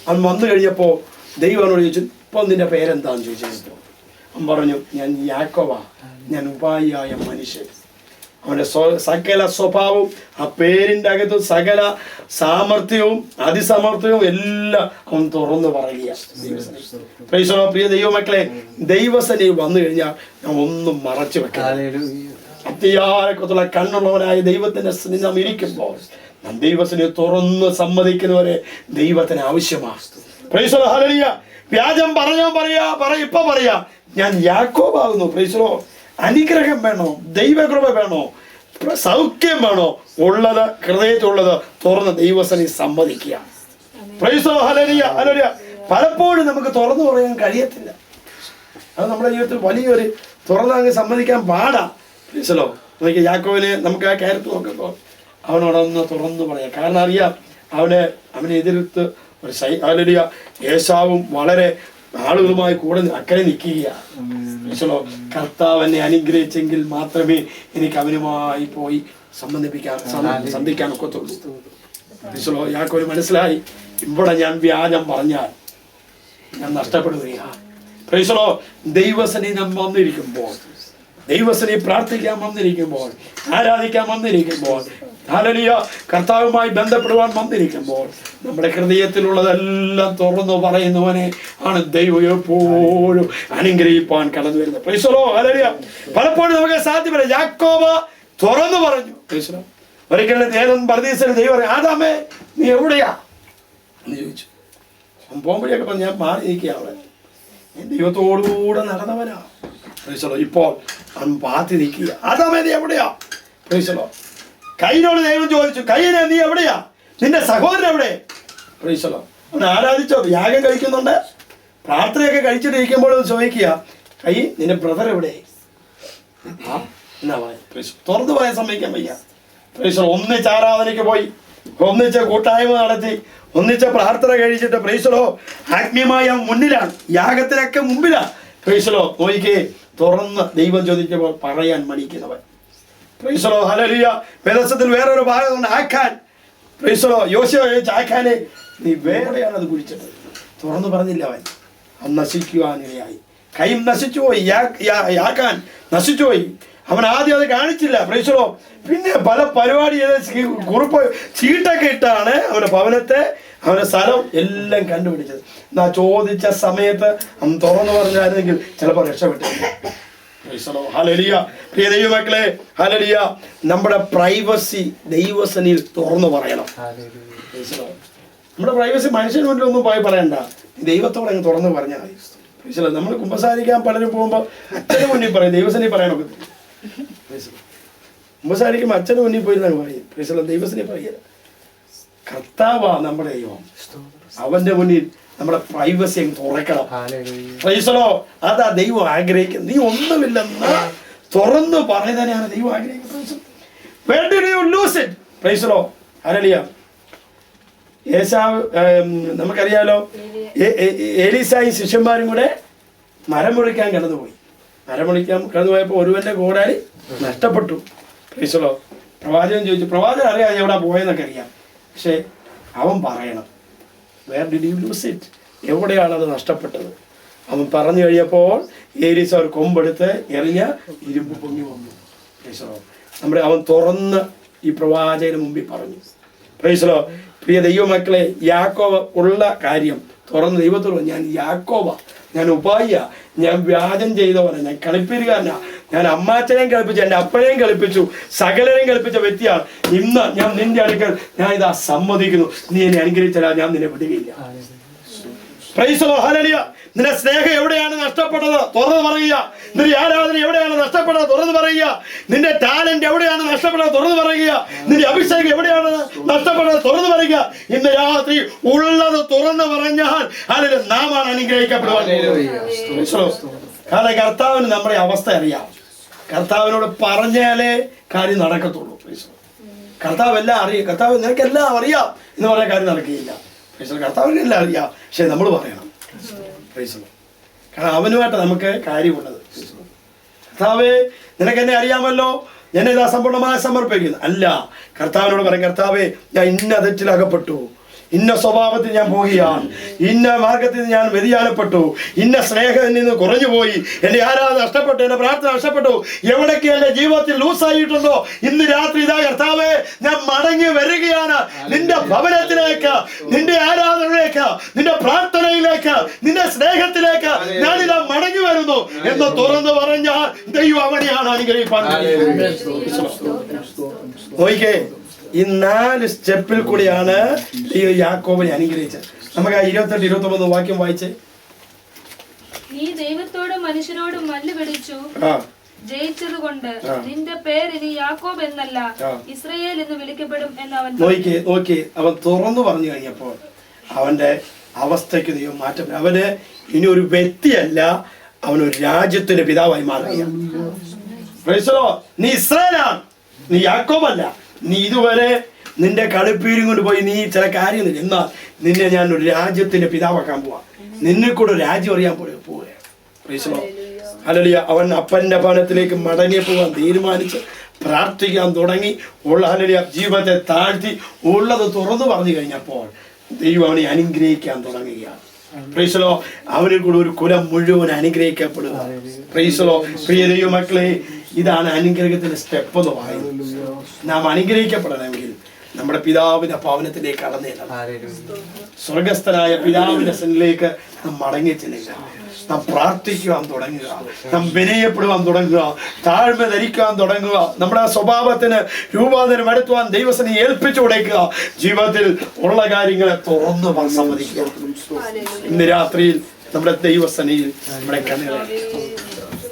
അവൻ വന്നു കഴിഞ്ഞപ്പോൾ ദൈവനോട് ചോദിച്ചു, ഇപ്പോൾ നിന്റെ പേരെന്താന്ന് ചോദിച്ചപ്പോൾ അവൻ പറഞ്ഞു, ഞാൻ യാക്കോബാ, ഞാൻ ഉപായിയായ മനുഷ്യൻ. അവന്റെ സകല സ്വഭാവവും ആ പേരിന്റെ അകത്ത് സകല സാമർത്ഥ്യവും അതിസമർത്ഥ്യവും എല്ലാം അവൻ തുറന്നു പറയുക. പ്രിയ ദൈവമക്കളെ, ദൈവസന്നിധി വന്നു കഴിഞ്ഞാൽ നാം ഒന്നും മറച്ചു വെക്കാം. അത്യാരക്കത്തുള്ള കണ്ണുള്ളവനായ ദൈവത്തിന്റെ സന്നിധി നാം ഇരിക്കുമ്പോൾ നാം ദൈവസന്നിധി തുറന്ന് സമ്മതിക്കുന്നവരെ ദൈവത്തിന് ആവശ്യമാണ്. ഹല്ലേലൂയ. വ്യാജം ഇപ്പൊ പറയാ, ഞാൻ യാക്കോബാകുന്നു. പ്രൈസലോ. അനുഗ്രഹം വേണോ? ദൈവകൃപ വേണോ? സൗഖ്യം വേണോ? ഉള്ളത് ഹൃദയത്തിലുള്ളത് തുറന്ന് ദൈവസന്നിധി സമ്മതിക്കുക. പ്രൈസലോ. ഹല്ലേലൂയ. ഹല്ലേലൂയ. പലപ്പോഴും നമുക്ക് തുറന്നു പറയാൻ കഴിയത്തില്ല. അത് നമ്മുടെ ജീവിതത്തിൽ വലിയൊരു തുറന്നങ്ങ് സമ്മതിക്കാൻ പാടാ. പ്രൈസലോ. നമുക്ക് യാക്കോബിനെ നമുക്ക് ആ കാര്യത്തിൽ നോക്കുമ്പോൾ അവനോടൊന്ന് തുറന്നു പറയാം. കാരണം അറിയാം, അവനെ എതിർത്ത് ഒരു ഹല്ലേലൂയ ഏശാവും വളരെ ആളുകളുമായി കൂടെ അക്കരെ നിൽക്കുകയാണ്. കർത്താവ് എന്നെ അനുഗ്രഹിച്ചെങ്കിൽ മാത്രമേ എനിക്ക് അവനുമായി പോയി സന്ധിക്കാൻ ഒക്കത്തുള്ളൂ. യാക്കോബിന് മനസ്സിലായി, ഇവിടെ ഞാൻ വ്യാജം പറഞ്ഞാൽ ഞാൻ നഷ്ടപ്പെടുകയാണ്. പ്രൈസലോ. ദൈവസന്നിധി നാം വന്നിരിക്കുമ്പോൾ, ദൈവസന്നിധി പ്രാർത്ഥിക്കാൻ വന്നിരിക്കുമ്പോൾ, ആരാധിക്കാൻ വന്നിരിക്കുമ്പോൾ, ഹല്ലേലൂയ, കർത്താവുമായി ബന്ധപ്പെടുവാൻ വന്നിരിക്കുമ്പോൾ നമ്മുടെ ഹൃദയത്തിലുള്ളതെല്ലാം തുറന്നു പറയുന്നവനെ ആണ് ദൈവം എപ്പോഴും അനുഗ്രഹിപ്പാൻ കടന്നു വരുന്നത്. പ്രൈസലോ. ഹല്ലേലൂയ. പലപ്പോഴും നമുക്ക് സാധ്യമല്ല. യാക്കോബ് തുറന്നു പറഞ്ഞു. പ്രൈസലോ. ഒരിക്കലും നേരം പർദീസയിൽ ദൈവം ആദാമേ നീ എവിടെയാ എന്ന് ചോദിച്ചു. പോകുമ്പോഴേക്ക് പറഞ്ഞു, ഞാൻ മാറി നിൽക്കുക, അവിടെ ദൈവത്തോടുകൂടെ നടന്നവനാ. പ്രൈസലോ. ഇപ്പോൾ അവൻ പാത്തി നിൽക്കുക. ആദാമേ നീ എവിടെയാ? പ്രൈസലോ. കയ്യിനോട് ദൈവം ചോദിച്ചു, കയ്യിനെ നീ എവിടെയാ? നിന്റെ സഹോദരൻ എവിടെ? പ്രൈസലോ. അവൻ ആരാധിച്ചോ, യാഗം കഴിക്കുന്നുണ്ട്, പ്രാർത്ഥനയൊക്കെ കഴിച്ചിട്ടിരിക്കുമ്പോൾ ചോദിക്കുക, കൈ നിന്റെ ബ്രദർ എവിടെ? എന്നാ തുറന്നു പോയാൽ സമ്മതിക്കാൻ വയ്യ. പ്രൈസലോ. ഒന്നിച്ച് ആരാധനയ്ക്ക് പോയി, ഒന്നിച്ച് കൂട്ടായ്മ നടത്തി, ഒന്നിച്ച് പ്രാർത്ഥന കഴിച്ചിട്ട് പ്രൈസലോ ആത്മീയമായ മുന്നിലാണ്, യാഗത്തിനൊക്കെ മുമ്പിലാണ്. പ്രൈസലോ നോയിക്കേ, തുറന്ന് ദൈവം ചോദിച്ചപ്പോൾ പറയാൻ മടിക്കുന്നവൻ. പ്രൈസലോ ഹല്ലേലൂയ. വേദത്തിൽ വേറൊരു ഭാഗമുണ്ട്, ആഖാൻ. പ്രൈസലോ യോശുവ ചോദിച്ച ആഖാനെ, നീ വേറെയാണ് അത് കുഴിച്ചത്. തുറന്നു പറഞ്ഞില്ല അവൻ. അവൻ നശിക്കുവാനിടയായി. കൈം നശിച്ചുപോയി, ആഖാൻ നശിച്ചുപോയി. അവൻ ആദ്യം അത് കാണിച്ചില്ല. പ്രൈസലോ പിന്നെ പല പരിപാടി കുറിപ്പ് ചീട്ടൊക്കെ ഇട്ടാണ് അവന്റെ ഭവനത്തെ, അവന്റെ സ്ഥലം എല്ലാം കണ്ടുപിടിച്ചത്. എന്നാ ചോദിച്ച സമയത്ത് അവൻ തുറന്നു പറഞ്ഞായിരുന്നെങ്കിൽ ചിലപ്പോൾ രക്ഷപ്പെട്ടില്ല. ഹല്ലേലൂയ. പ്രിയ ദൈവമക്കളെ, ഹല്ലേലൂയ. നമ്മുടെ പ്രൈവസി ദൈവസന്നിധിയിൽ തുറന്നു പറയണം. നമ്മുടെ പ്രൈവസി മനുഷ്യന് മുന്നിൽ ഒന്നും പോയി പറയണ്ട, ദൈവത്തോടെ അങ്ങ് തുറന്നു പറഞ്ഞാൽ മതി. നമ്മൾ കുമ്പസാരിക്കാൻ പലരും പോകുമ്പോൾ അച്ഛന് മുന്നിൽ പറയും, ദൈവസന്നിധി പറയണൊക്കെ. കുമ്പസാരിക്കുമ്പോൾ അച്ഛന് മുന്നിൽ പോയിരുന്നാണ് പറയും, ദൈവസന്നിധി പറയല. കർത്താവാ നമ്മുടെ ദൈവം, അവന്റെ മുന്നിൽ നമ്മുടെ പ്രൈവസി അങ്ങ് തുറക്കണം. പ്രൈസലോ. അതാ ദൈവം ആഗ്രഹിക്കുന്നത്. നീ ഒന്നുമില്ലെന്ന് തുറന്നു പറയുന്നതിനാണ് ദൈവം ആഗ്രഹിക്കുന്നത്. Where did you lose it? Praise lord. ഹല്ലേലൂയ. ഏശാവ്, നമുക്കറിയാലോ, ഏലീസായും ശിഷ്യന്മാരും കൂടെ മരം മുറിക്കാൻ കടന്നുപോയി. മരം മുറിക്കാൻ കടന്നുപോയപ്പോൾ ഒരുവന്റെ കോടാലി നഷ്ടപ്പെട്ടു. പ്രൈസലോ. പ്രവാചകൻ ചോദിച്ചു, പ്രവാചകൻ അറിയാം എവിടെ പോയെന്നൊക്കെ അറിയാം, പക്ഷെ അവൻ പറയണം, where did you lose it? എവിടെയാണത് നഷ്ടപ്പെട്ടത്? അവൻ പറഞ്ഞു കഴിഞ്ഞപ്പോൾ ഏലീസ ഒരു കൊമ്പെടുത്ത് എറിഞ്ഞ ഇരുമ്പ് പൊങ്ങി വന്നു. പ്രൈസലോ. അവൻ തുറന്ന് ഈ പ്രവാചകന് മുമ്പിൽ പറഞ്ഞു. പ്രൈസലോ. പ്രിയ ദൈവമക്കളെ, യാക്കോബ് ഉള്ള കാര്യം തുറന്ന് ദൈവത്തോട്, ഞാൻ യാക്കോബ, ഞാൻ ഉപായ, ഞാൻ വ്യാജം ചെയ്തവനാ, ഞാൻ കളിപ്പിരുകാരനാ, ഞാൻ അമ്മാച്ചനെയും കളിപ്പിച്ചു, എൻ്റെ അപ്പനെയും കളിപ്പിച്ചു, സകലനെയും കളിപ്പിച്ച വ്യക്തിയാണ്. ഇന്ന് ഞാൻ നിന്റെ അടുക്കൽ ഞാൻ ഇതാ സമ്മതിക്കുന്നു, നീ എന്നെ അനുഗ്രഹിച്ചാൽ ഞാൻ നിന്നെ വിടുകയില്ല. പ്രൈസ് ദി ഹല്ലേലൂയ. നിന്റെ സ്നേഹം എവിടെയാണ് നഷ്ടപ്പെട്ടത്? തുറന്നു പറയുക. നിന്റെ ആരാധന എവിടെയാണ് നഷ്ടപ്പെട്ടത്? തുറന്നു പറയുക. നിന്റെ ടാലന്റ് എവിടെയാണ് നഷ്ടപ്പെട്ടത്? തുറന്നു പറയുക. നിന്റെ അഭിഷേകം എവിടെയാണ് നഷ്ടപ്പെട്ടത്? തുറന്നു പറയുക. ഇന്ന് രാത്രി ഉള്ളത് തുറന്നു പറഞ്ഞാൽ അല്ലെങ്കിൽ നാമാണ് അനുഗ്രഹിക്കപ്പെടുവാൻ. കാരണം കർത്താവിന് നമ്മുടെ അവസ്ഥ അറിയാം. കർത്താവിനോട് പറഞ്ഞാലേ കാര്യം നടക്കത്തുള്ളൂ. കർത്താവ് എല്ലാം അറിയാം. കർത്താവ് നിനക്കെല്ലാം അറിയാം എന്ന് പറയാൻ കാര്യം നടക്കുകയില്ല. കർത്താവിനെല്ലാം അറിയാം, പക്ഷെ നമ്മൾ പറയണം. കാരണം അവനുമായിട്ട് നമുക്ക് കാര്യമുള്ളത്. കർത്താവേ, നിനക്ക് എന്നെ അറിയാമല്ലോ, എന്നെ ഇതാ സമ്പൂർണ്ണമായി സമർപ്പിക്കുന്നു. അല്ല, കർത്താവിനോട് പറയും, കർത്താവേ, ഞാൻ ഇന്ന തെറ്റിലകപ്പെട്ടു, ഇന്ന സ്വഭാവത്തിൽ ഞാൻ പോവുകയാണ്, ഇന്ന മാർഗത്തിൽ ഞാൻ വ്യതിയാനപ്പെട്ടു, ഇന്ന സ്നേഹത്തിൽ നിന്ന് കുറഞ്ഞു പോയി, എൻ്റെ ആരാധന നഷ്ടപ്പെട്ടു, എൻ്റെ പ്രാർത്ഥന നഷ്ടപ്പെട്ടു, എവിടേക്ക് എൻ്റെ ജീവിതത്തിൽ ലൂസായിട്ടുണ്ടോ, ഇന്ന് രാത്രി ഇതാ കർത്താവേ, ഞാൻ മടങ്ങി വരികയാണ് നിന്റെ ഭവനത്തിലേക്ക്, നിന്റെ ആരാധനയിലേക്ക്, നിന്റെ പ്രാർത്ഥനയിലേക്ക്, നിന്റെ സ്നേഹത്തിലേക്ക് ഞാനിതാ മടങ്ങി വരുന്നു എന്ന് തുറന്നു പറഞ്ഞാൽ ദൈവം അവനെയാണ് അനുഗ്രഹിപ്പാൻ. നോക്കിക്കേ, ഈ 4 സ്റ്റെപ്പിൽ കൂടിയാണ് ഈ യാക്കോബിനെ അനുഗ്രഹിച്ചത്. നമുക്ക് ആ 28-29 വാക്യം വായിച്ചേ. നീ ദൈവത്തോടും മനുഷ്യരോടും മല്ല് പിടിച്ചു ജയിച്ചത് കൊണ്ട് നിന്റെ പേര് ഇനി യാക്കോബ് എന്നല്ല ഇസ്രായേൽ എന്ന് വിളിക്കപ്പെടും എന്ന് അവൻ നോക്കി. അവൻ തുറന്നു പറഞ്ഞു കഴിഞ്ഞപ്പോൾ അവന്റെ അവസ്ഥയ്ക്ക് ദൈവം മാറ്റം. അവന് ഇനി ഒരു വ്യക്തിയല്ല, അവനൊരു രാജ്യത്തിന്റെ പിതാവായി മാറുകയാണ്. നീ ഇസ്രായേലാണ്, നീ യാക്കോബല്ല. നീ ഇതുവരെ നിന്റെ കളിപ്പീരും കൊണ്ട് പോയി നീ ചില കാര്യമില്ല, എന്നാൽ നിന്നെ ഞാൻ ഒരു രാജ്യത്തിന്റെ പിതാവാക്കാൻ പോവാ, നിന്നെ കൂടെ രാജ്യം അറിയാൻ പോവുകയാണ്. ഹല്ലേലൂയ. അവൻ അപ്പന്റെ ഭവനത്തിലേക്ക് മടങ്ങി പോകാൻ തീരുമാനിച്ച് പ്രാർത്ഥിക്കാൻ തുടങ്ങി. ഹല്ലേലൂയ. ജീവിതത്തെ താഴ്ത്തി ഉള്ളത് തുറന്നു പറഞ്ഞു കഴിഞ്ഞപ്പോൾ ദൈവം അവനെ അനുഗ്രഹിക്കാൻ തുടങ്ങുകയാണ്. പ്രൈസലോ. അവനിൽ കൂടെ ഒരു കുലം മുഴുവൻ അനുഗ്രഹിക്കപ്പെടുക. പ്രൈസലോ. പ്രിയ ദൈവമക്കളെ, ഇതാണ് അനുഗ്രഹത്തിന്റെ സ്റ്റെപ്പ് എന്ന് പറയുന്നത്. നാം അനുഗ്രഹിക്കപ്പെടണമെങ്കിൽ നമ്മുടെ പിതാവിന്റെ ഭവനത്തിലേക്ക് കടന്നു ചെല്ലണം. സ്വർഗസ്ഥനായ പിതാവിന്റെ സന്നിധിയിലേക്ക് നാം മടങ്ങി ചെല്ലുക. നാം പ്രാർത്ഥിക്കുവാൻ തുടങ്ങുക, നാം വിനയപ്പെടുവാൻ തുടങ്ങുക, താഴ്മ ധരിക്കുവാൻ തുടങ്ങുക, നമ്മുടെ സ്വഭാവത്തിന് രൂപാന്തരം വരുത്തുവാൻ ദൈവസന്നിധിയെ ഏൽപ്പിച്ചു കൊടുക്കുക. ജീവിതത്തിൽ ഉള്ള കാര്യങ്ങളെ തുറന്നു സമ്മതിക്കുക. ഇന്ന് രാത്രിയിൽ നമ്മുടെ ദൈവസന്നിധിയിൽ നമ്മുടെ കണ്ണുകളെ,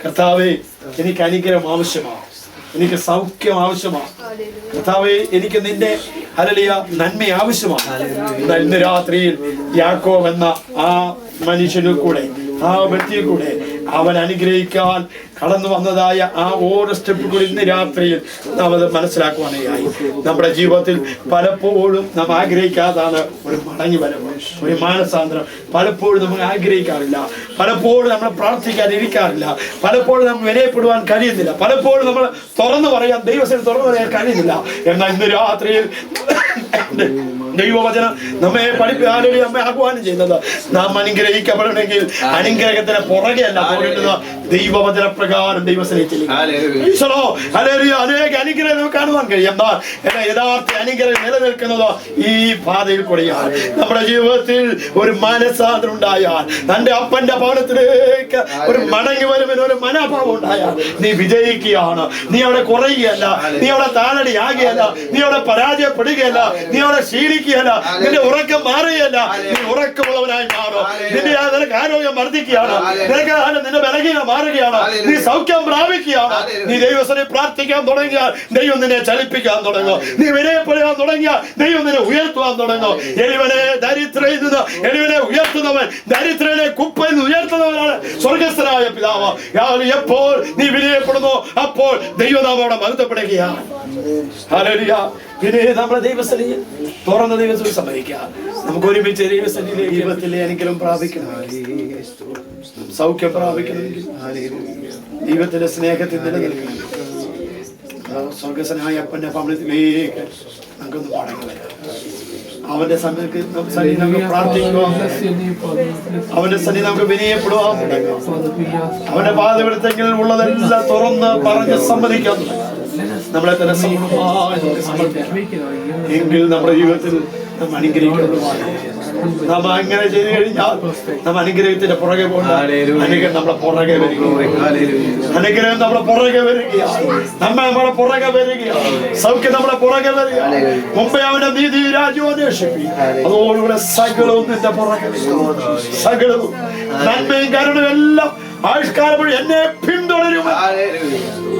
കർത്താവേ, എനിക്ക് അനുഗ്രഹം ആവശ്യമാണ്, എനിക്ക് സൗഖ്യം ആവശ്യമാണ്. കർത്താവേ, എനിക്ക് നിന്റെ ഹല്ലേലൂയ, നന്മ ആവശ്യമാണ്. ഇന്ന് രാത്രിയിൽ യാക്കോബ് എന്ന ആ മനുഷ്യനിൽ കൂടെ, ആ വ്യക്തിയിൽ കൂടെ അവൻ അനുഗ്രഹിക്കാൻ കടന്നു വന്നതായ ആ ഓരോ സ്റ്റെപ്പ് കൂടി ഇന്ന് രാത്രിയിൽ നാം അത് മനസ്സിലാക്കുവാനായി. നമ്മുടെ ജീവിതത്തിൽ പലപ്പോഴും നാം ആഗ്രഹിക്കാതാണ് ഒരു മടങ്ങി വരവ്, ഒരു മാനസാന്തരം. പലപ്പോഴും നമ്മൾ ആഗ്രഹിക്കാറില്ല, പലപ്പോഴും നമ്മൾ പ്രാർത്ഥിക്കാതിരിക്കാറില്ല, പലപ്പോഴും നമ്മൾ വിനയപ്പെടുവാൻ കഴിയുന്നില്ല, പലപ്പോഴും നമ്മൾ തുറന്നു പറയാൻ ദൈവത്തിന് തുറന്നു പറയാൻ കഴിയുന്നില്ല. എന്നാൽ ഇന്ന് രാത്രിയിൽ ദൈവവചനം നമ്മെ പഠിപ്പിക്കാനും നമ്മെ ആഹ്വാനം ചെയ്യുന്നത് നാം അനുഗ്രഹിക്കപ്പെടണമെങ്കിൽ അനുഗ്രഹത്തിന് പുറകെ അല്ല പോകേണ്ടത്, ദൈവവചന പ്രകാരം ദൈവസനത്തിലേക്ക്. അനേക അനുഗ്രഹം നമുക്ക് കാണുവാൻ കഴിയും. എന്നാൽ യഥാർത്ഥ അനുഗ്രഹം നിലനിൽക്കുന്നത് ഈ പാതയിൽ കൂടെയാണ്. നമ്മുടെ ജീവിതത്തിൽ ഒരു മനസ്സാന്തരം ഉണ്ടായാൽ, തന്റെ അപ്പന്റെ ഭവനത്തിലേക്ക് ഒരു മടങ്ങി വരുമെന്ന് ഒരു മനോഭാവം ഉണ്ടായാൽ നീ വിജയിക്കുകയാണ്. നീ അവിടെ കുറയുകയല്ല, നീ അവിടെ താളടിയാകുകയല്ല, നീ അവിടെ പരാജയപ്പെടുകയല്ല, നീ അവിടെ ക്ഷീണിക്കുകയല്ല, നിന്റെ ഉറക്കം മാറുകയല്ല, നീ ഉറക്കമുള്ളവനായി മാറും. നിനക്ക് ആരോഗ്യം വർദ്ധിക്കുകയാണ്, നിന്റെ ബലഹീനം മാറുകയാണ്, നീ സൗഖ്യം പ്രാപിക്കുകയാണ്. നീ ദൈവത്തിനെ പ്രാർത്ഥിക്കാൻ തുടങ്ങിയാൽ ദൈവം നിന്നെ ചലിപ്പിക്കാൻ തുടങ്ങും. നീ വിനയപ്പെടാൻ തുടങ്ങിയാൽ ദൈവം നിന്നെ ഉയർത്തുവാൻ തുടങ്ങും. എളിവനെ ദരിദ്രയിൽ നിന്ന് എളിവനെ ഉയർത്തുന്നവൻ, ദരിദ്രനെ കുപ്പയിൽ നിന്ന് ഉയർത്തുന്നവനാണ് സ്വർഗസ്ഥനായ പിതാവ്. എപ്പോൾ നീ വിനയപ്പെടുന്നു അപ്പോൾ ദൈവനാമോടെ മഹത്വപ്പെടുകയാണ്. ഹല്ലേലൂയ. പിന്നെ നമ്മുടെ ദൈവസന്നിധിയിൽ തുറന്ന ദൈവത്തിൽ സമ്മതിക്കാം. നമുക്ക് ഒരുമിച്ച് ദൈവസന്നിധിയിലെ ജീവിതത്തിലെ അനുഗ്രഹം പ്രാപിക്കണം, സൗഖ്യം പ്രാപിക്കണമെങ്കിൽ ദൈവത്തിന്റെ സ്നേഹത്തിൽ നിലനിൽക്കണം. സ്വർഗസ്വനായ അപ്പന്റെ ഭവനത്തിലേക്ക് നമുക്കൊന്ന് മടങ്ങി വരാം. അവന്റെ സന്നിധി നമുക്ക് പ്രാർത്ഥിക്കുവാൻ, അവന്റെ സന്നിധി നമുക്ക് വിനയപ്പെടുവാൻ, അവന്റെ പാതവെടുത്തെങ്കിൽ ഉള്ളതെല്ലാം തുറന്ന് പറഞ്ഞ് സമ്മതിക്കാൻ നമ്മളെ തന്നെ സമർപ്പിക്കാം. എങ്കിൽ നമ്മുടെ ജീവിതത്തിൽ നാം അനുഗ്രഹിക്കപ്പെടുവാണ്. നാം അങ്ങനെ ചെയ്തു കഴിഞ്ഞാൽ നാം അനുഗ്രഹത്തിന്റെ പുറകെ പോകണ്ട. അനുഗ്രഹം നമ്മളെ പുറകെ വരികയാണ്, അനുഗ്രഹം നമ്മളെ പുറകെ വരികയാണ്, നമ്മളെ പുറകെ വരികയാണ്, സൗഖ്യം നമ്മളെ പുറകെ വരികയാണ്. മുമ്പേ അവന്റെ നീതി രാജ്യം അന്വേഷിപ്പി, അതോടുകൂടെ സകലവും നിന്റെ പുറകെ വരും. സകലവും നന്മയും കരുണയും എല്ലാം ആവിഷ്കാരം എന്നെ പിന്തുടരും.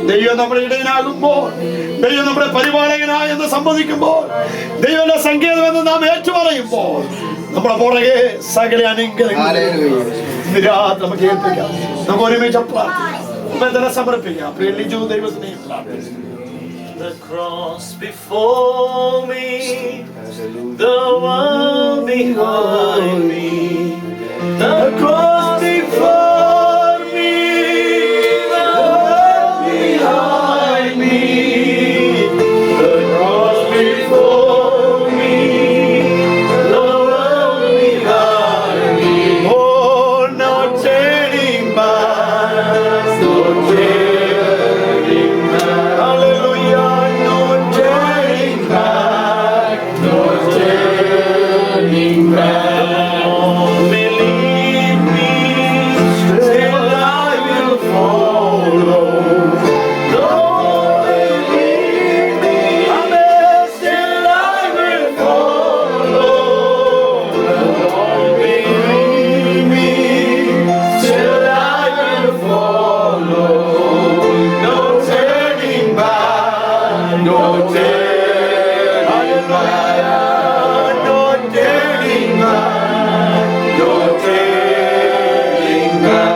ദൈവം നമ്മുടെ ഇടയനാകുമ്പോൾ, ദൈവം നമ്മുടെ പരിപാലകനായി എന്ന് സമ്മതിക്കുമ്പോൾ, ദൈവത്തിന്റെ സങ്കേതം എന്ന് നാം ഏറ്റുപറയുമ്പോൾ നമ്മുടെ പുറകെ സകല അനുഗ്രഹങ്ങൾ നമുക്ക് ഏൽപ്പിക്കാം. നമുക്ക് ഒരുമിച്ച് പ്രാർത്ഥിക്കാം, സമർപ്പിക്കാം. ലിജു ദൈവത്തിനെയും പ്രാർത്ഥിക്കാം. The cross before me, the world behind me, the cross before me, the world behind me, the cross before me, the world behind me. Oh, no turning back, no turning back. Hallelujah, no turning back, no turning back. Believe me, still I will follow. Don't believe me, still I will follow. Don't believe me, still I will follow. No turning back, no turning back, no turning back, no turning back.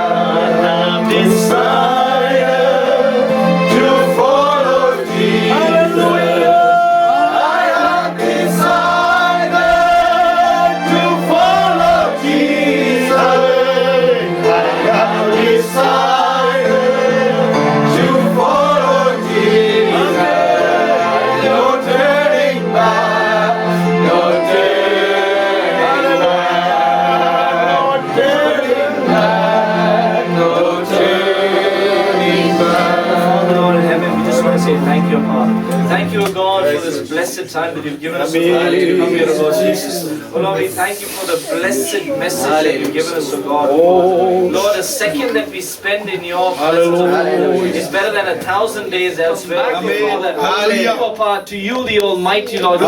I've decided to follow Jesus. I have decided to follow Jesus. I have decided to follow Jesus. No turning back, no turning back, no turning back, no turning back. Lord in heaven, we just want to say thank you, Father. Thank you, God, for this blessed time that you've given us to come here, Lord Jesus. Oh Lord, we thank you for the blessed message that you've given us, oh God. Lord, a second that we spend in your presence is better than 1,000 days elsewhere. Father, to you, the Almighty Lord.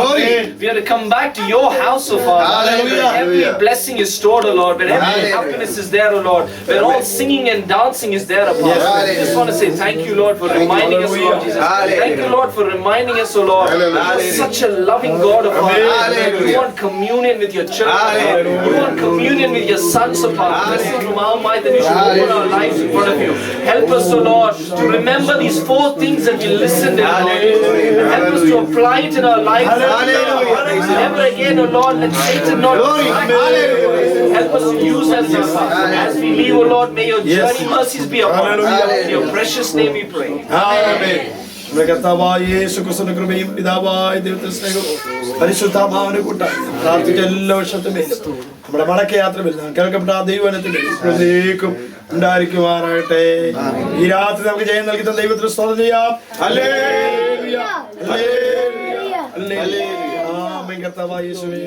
We have to come back to your house, oh Father. Where every blessing is stored, oh Lord. Where every happiness is there, oh Lord. Where all singing and dancing is there, oh Father. We just want to say thank you, Lord, for reminding us, Lord Jesus. Thank you, Lord, for reminding us, oh Lord. such a loving God of our life. You want communion with your children. You want communion with your sons of our blessing from our mind, that we should open our lives in front of you. Help us, O Lord, to remember these 4 things that we listened in, Lord. Help us to apply it in our lives. Never again, O Lord, let Satan not help us to use us as we leave, O Lord. May your journey mercies be upon us. In your precious name we pray. നമ്മുടെ കർത്താവായ യേശു ക്രിസ്തുവിന്റെ കൃപയും പിതാവായ ദൈവത്തിന്റെ സ്നേഹവും പരിശുദ്ധാത്മാവിനെ കൂട്ടായി പ്രാർത്ഥിച്ച എല്ലാ വർഷത്തിലും നമ്മുടെ മടക്കയാത്രയിൽ കേൾക്കപ്പെട്ട ആ ദൈവത്തിലേക്കും ഉണ്ടായിരിക്കുമാറാകട്ടെ. ഈ രാത്രി നമുക്ക് ജയം നൽകുന്ന ദൈവത്തിന് സ്തോത്രം ചെയ്യാം. ഹല്ലേലൂയ, ഹല്ലേലൂയ, ഹല്ലേലൂയ. ആമേൻ. കർത്താവായ യേശുവേ